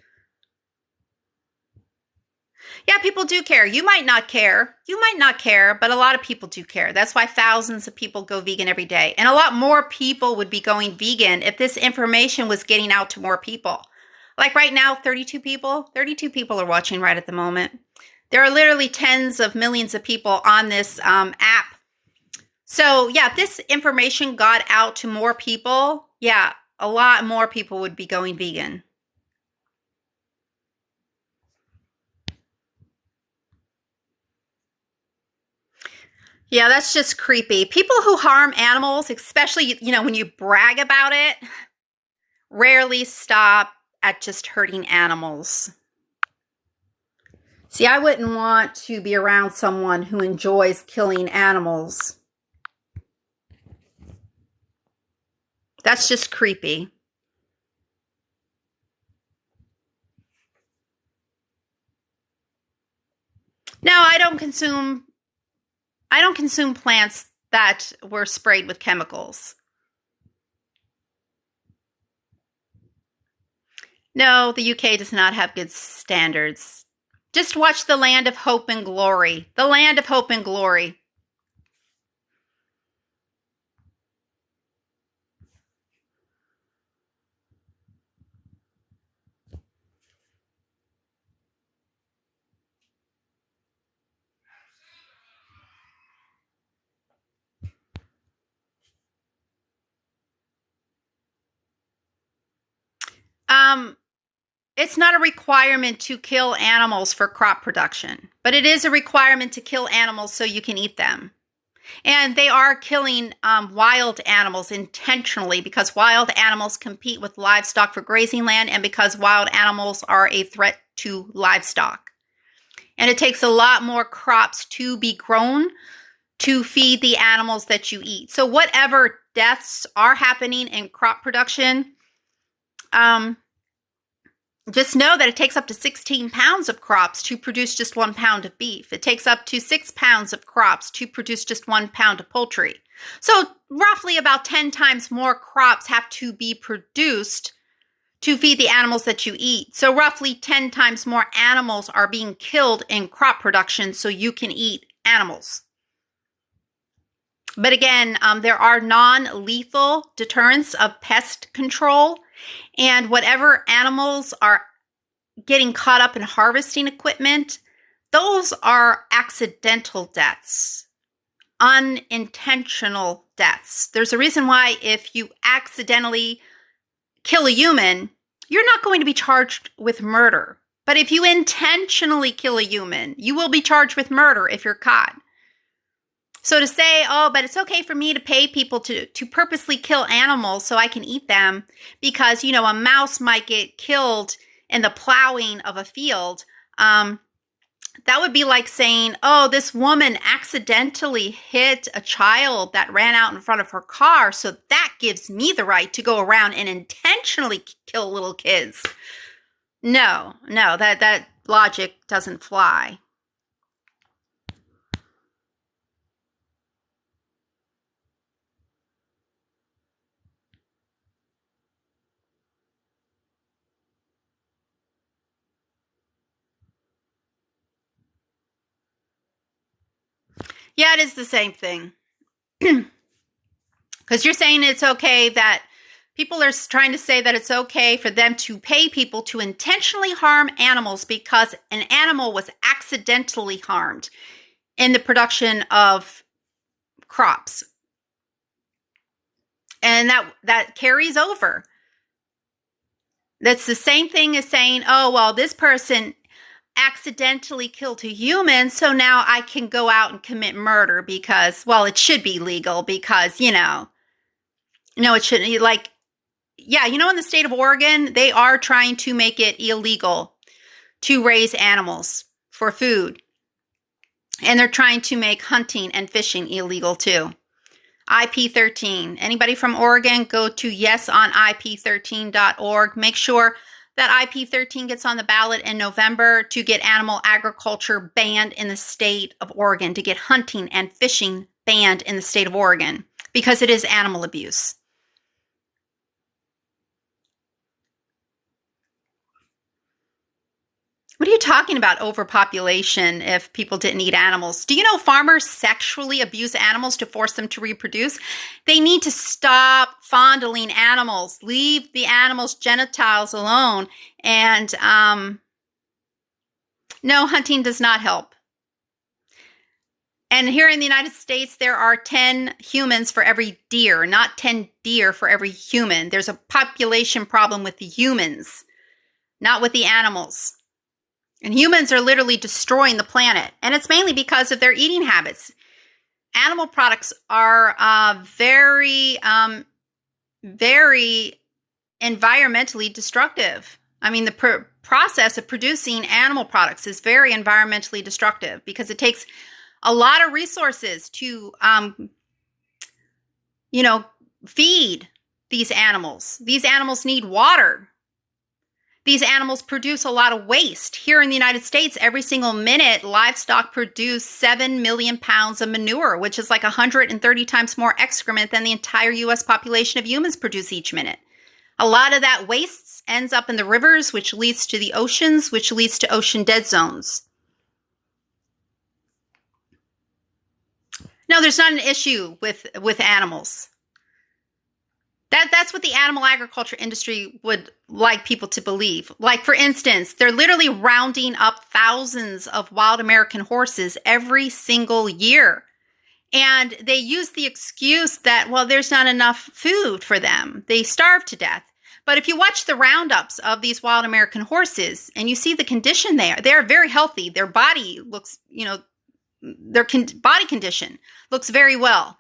Yeah, people do care. You might not care. You might not care, but a lot of people do care. That's why thousands of people go vegan every day. And a lot more people would be going vegan if this information was getting out to more people. Like right now, 32 people are watching right at the moment. There are literally tens of millions of people on this app. So yeah, if this information got out to more people, yeah, a lot more people would be going vegan. Yeah, that's just creepy. People who harm animals, especially, when you brag about it, rarely stop at just hurting animals. See, I wouldn't want to be around someone who enjoys killing animals. That's just creepy. No, I don't consume plants that were sprayed with chemicals. No, the UK does not have good standards. Just watch The Land of Hope and Glory. The Land of Hope and Glory. It's not a requirement to kill animals for crop production, but it is a requirement to kill animals so you can eat them. And they are killing wild animals intentionally because wild animals compete with livestock for grazing land and because wild animals are a threat to livestock. And it takes a lot more crops to be grown to feed the animals that you eat. So whatever deaths are happening in crop production, just know that it takes up to 16 pounds of crops to produce just 1 pound of beef. It takes up to 6 pounds of crops to produce just 1 pound of poultry. So roughly about 10 times more crops have to be produced to feed the animals that you eat. So roughly 10 times more animals are being killed in crop production so you can eat animals. But again, there are non-lethal deterrents of pest control. And whatever animals are getting caught up in harvesting equipment, those are accidental deaths, unintentional deaths. There's a reason why if you accidentally kill a human, you're not going to be charged with murder. But if you intentionally kill a human, you will be charged with murder if you're caught. So to say, oh, but it's okay for me to pay people to purposely kill animals so I can eat them because, you know, a mouse might get killed in the plowing of a field. That would be like saying, oh, this woman accidentally hit a child that ran out in front of her car. So that gives me the right to go around and intentionally kill little kids. No, that logic doesn't fly. Yeah, it is the same thing. Because you're saying it's okay that people are trying to say that it's okay for them to pay people to intentionally harm animals because an animal was accidentally harmed in the production of crops. And that carries over. That's the same thing as saying, oh, well, this person accidentally killed a human, so now I can go out and commit murder because, well, it should be legal because, you know, no, it shouldn't. Like, yeah, you know, in the state of Oregon, they are trying to make it illegal to raise animals for food. And they're trying to make hunting and fishing illegal too. IP13. Anybody from Oregon, go to yesonip13.org. Make sure that IP13 gets on the ballot in November to get animal agriculture banned in the state of Oregon, to get hunting and fishing banned in the state of Oregon, because it is animal abuse. What are you talking about, overpopulation, if people didn't eat animals? Do you know farmers sexually abuse animals to force them to reproduce? They need to stop fondling animals, leave the animals' genitals alone. And no, hunting does not help. And here in the United States, there are 10 humans for every deer, not 10 deer for every human. There's a population problem with the humans, not with the animals. And humans are literally destroying the planet. And it's mainly because of their eating habits. Animal products are very environmentally destructive. I mean, the process of producing animal products is very environmentally destructive because it takes a lot of resources to, feed these animals. These animals need water. These animals produce a lot of waste. Here in the United States, every single minute, livestock produce 7 million pounds of manure, which is like 130 times more excrement than the entire U.S. population of humans produce each minute. A lot of that waste ends up in the rivers, which leads to the oceans, which leads to ocean dead zones. No, there's not an issue with animals. That's what the animal agriculture industry would like people to believe. Like, for instance, they're literally rounding up thousands of wild American horses every single year. And they use the excuse that, well, there's not enough food for them. They starve to death. But if you watch the roundups of these wild American horses and you see the condition they're very healthy. Their body looks, their body condition looks very well.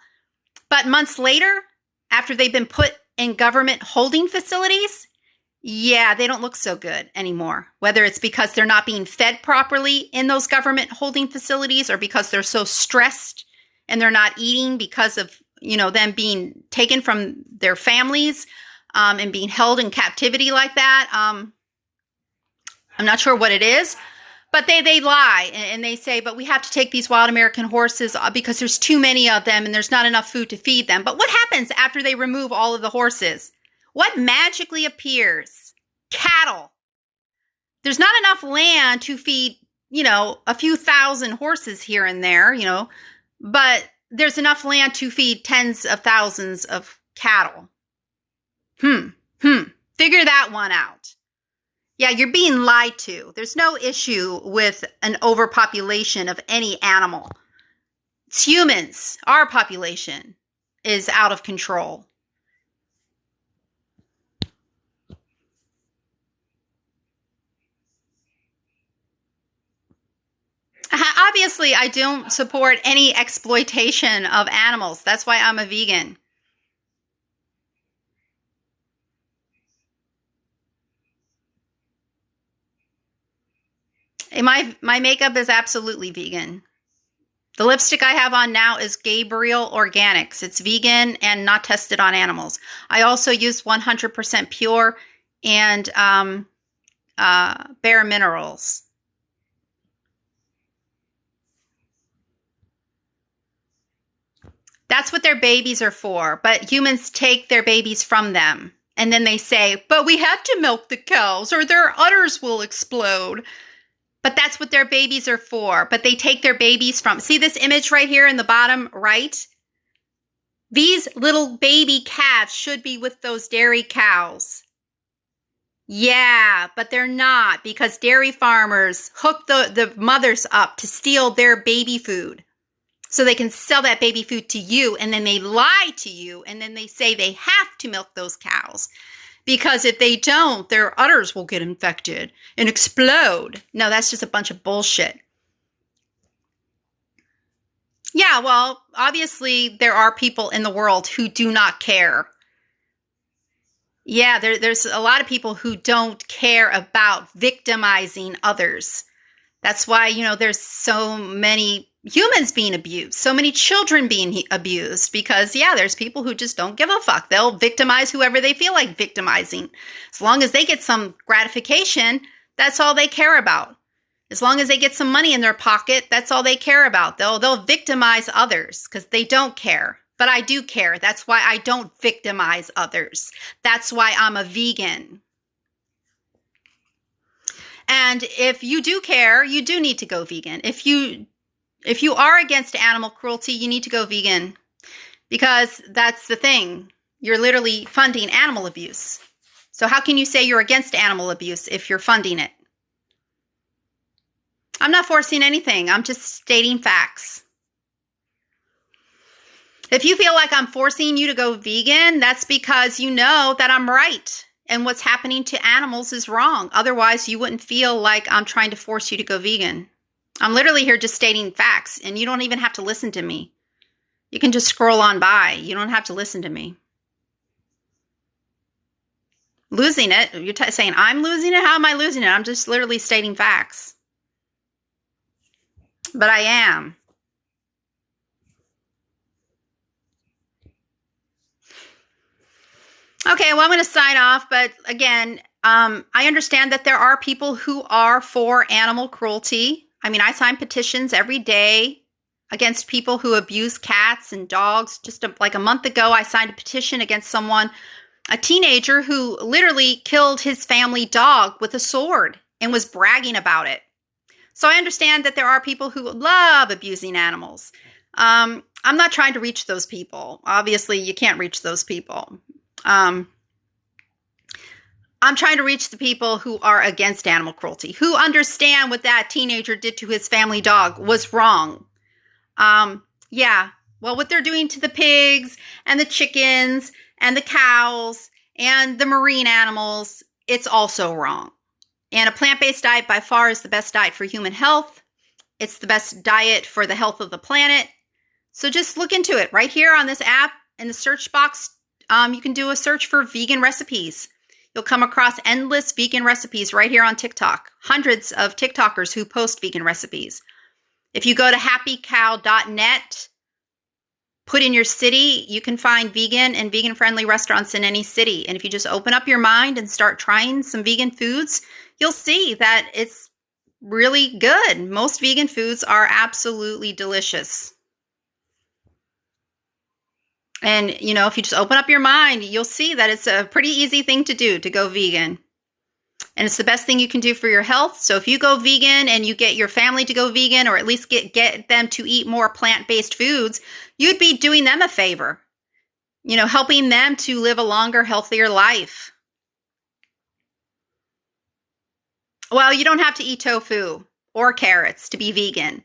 But months later, after they've been put in government holding facilities, yeah, they don't look so good anymore. Whether it's because they're not being fed properly in those government holding facilities or because they're so stressed and they're not eating because of, them being taken from their families and being held in captivity like that. I'm not sure what it is. But they lie and they say, but we have to take these wild American horses because there's too many of them and there's not enough food to feed them. But what happens after they remove all of the horses? What magically appears? Cattle. There's not enough land to feed, a few thousand horses here and there, but there's enough land to feed tens of thousands of cattle. Figure that one out. Yeah, you're being lied to. There's no issue with an overpopulation of any animal. It's humans. Our population is out of control. Obviously, I don't support any exploitation of animals. That's why I'm a vegan. My makeup is absolutely vegan. The lipstick I have on now is Gabriel Organics. It's vegan and not tested on animals. I also use 100% pure and bare minerals. That's what their babies are for, but humans take their babies from them. And then they say, but we have to milk the cows or their udders will explode. But that's what their babies are for. But they take their babies from, see this image right here in the bottom right? These little baby calves should be with those dairy cows. Yeah, but they're not because dairy farmers hook the mothers up to steal their baby food. So they can sell that baby food to you, and then they lie to you, and then they say they have to milk those cows. Because if they don't, their udders will get infected and explode. No, that's just a bunch of bullshit. Yeah, well, obviously there are people in the world who do not care. Yeah, there's a lot of people who don't care about victimizing others. That's why, there's so many humans being abused, so many children being abused, because there's people who just don't give a fuck. They'll victimize whoever they feel like victimizing. As long as they get some gratification, that's all they care about. As long as they get some money in their pocket, that's all they care about. They'll victimize others because they don't care. But I do care. That's why I don't victimize others. That's why I'm a vegan. And if you do care, you do need to go vegan. If you are against animal cruelty, you need to go vegan because that's the thing. You're literally funding animal abuse. So how can you say you're against animal abuse if you're funding it? I'm not forcing anything. I'm just stating facts. If you feel like I'm forcing you to go vegan, that's because you know that I'm right. And what's happening to animals is wrong. Otherwise, you wouldn't feel like I'm trying to force you to go vegan. I'm literally here just stating facts, and you don't even have to listen to me. You can just scroll on by. You don't have to listen to me. Losing it? You're saying I'm losing it? How am I losing it? I'm just literally stating facts. But I am. Okay, well, I'm going to sign off. But again, I understand that there are people who are for animal cruelty. I mean, I sign petitions every day against people who abuse cats and dogs. Just like a month ago, I signed a petition against someone A teenager who literally killed his family dog with a sword and was bragging about it. So I understand that there are people who love abusing animals. I'm not trying to reach those people. Obviously, you can't reach those people. I'm trying to reach the people who are against animal cruelty, who understand what that teenager did to his family dog was wrong. Yeah, well, what they're doing to the pigs and the chickens and the cows and the marine animals, it's also wrong. And a plant-based diet by far is the best diet for human health. It's the best diet for the health of the planet. So just look into it. Right here on this app, in the search box, you can do a search for vegan recipes. You'll come across endless vegan recipes right here on TikTok. Hundreds of TikTokers who post vegan recipes. If you go to happycow.net, put in your city, you can find vegan and vegan-friendly restaurants in any city. And if you just open up your mind and start trying some vegan foods, you'll see that it's really good. Most vegan foods are absolutely delicious. And, if you just open up your mind, you'll see that it's a pretty easy thing to do, to go vegan. And it's the best thing you can do for your health. So if you go vegan and you get your family to go vegan, or at least get them to eat more plant-based foods, you'd be doing them a favor, helping them to live a longer, healthier life. Well, you don't have to eat tofu or carrots to be vegan.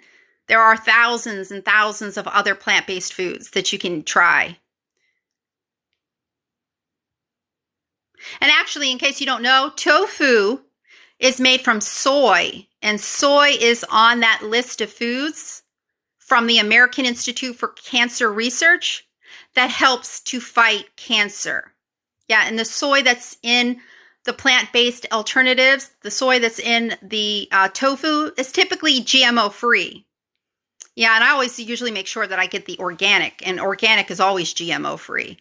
There are thousands and thousands of other plant-based foods that you can try. And actually, in case you don't know, tofu is made from soy, and soy is on that list of foods from the American Institute for Cancer Research that helps to fight cancer. Yeah, and the soy that's in the plant-based alternatives, the soy that's in the tofu is typically GMO-free. Yeah, and I always usually make sure that I get the organic, and organic is always GMO-free.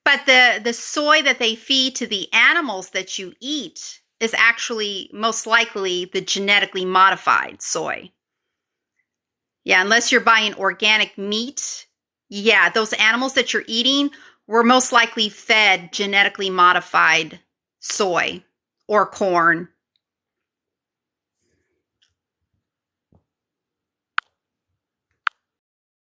But the soy that they feed to the animals that you eat is actually most likely the genetically modified soy. Yeah, unless you're buying organic meat, yeah, those animals that you're eating were most likely fed genetically modified soy or corn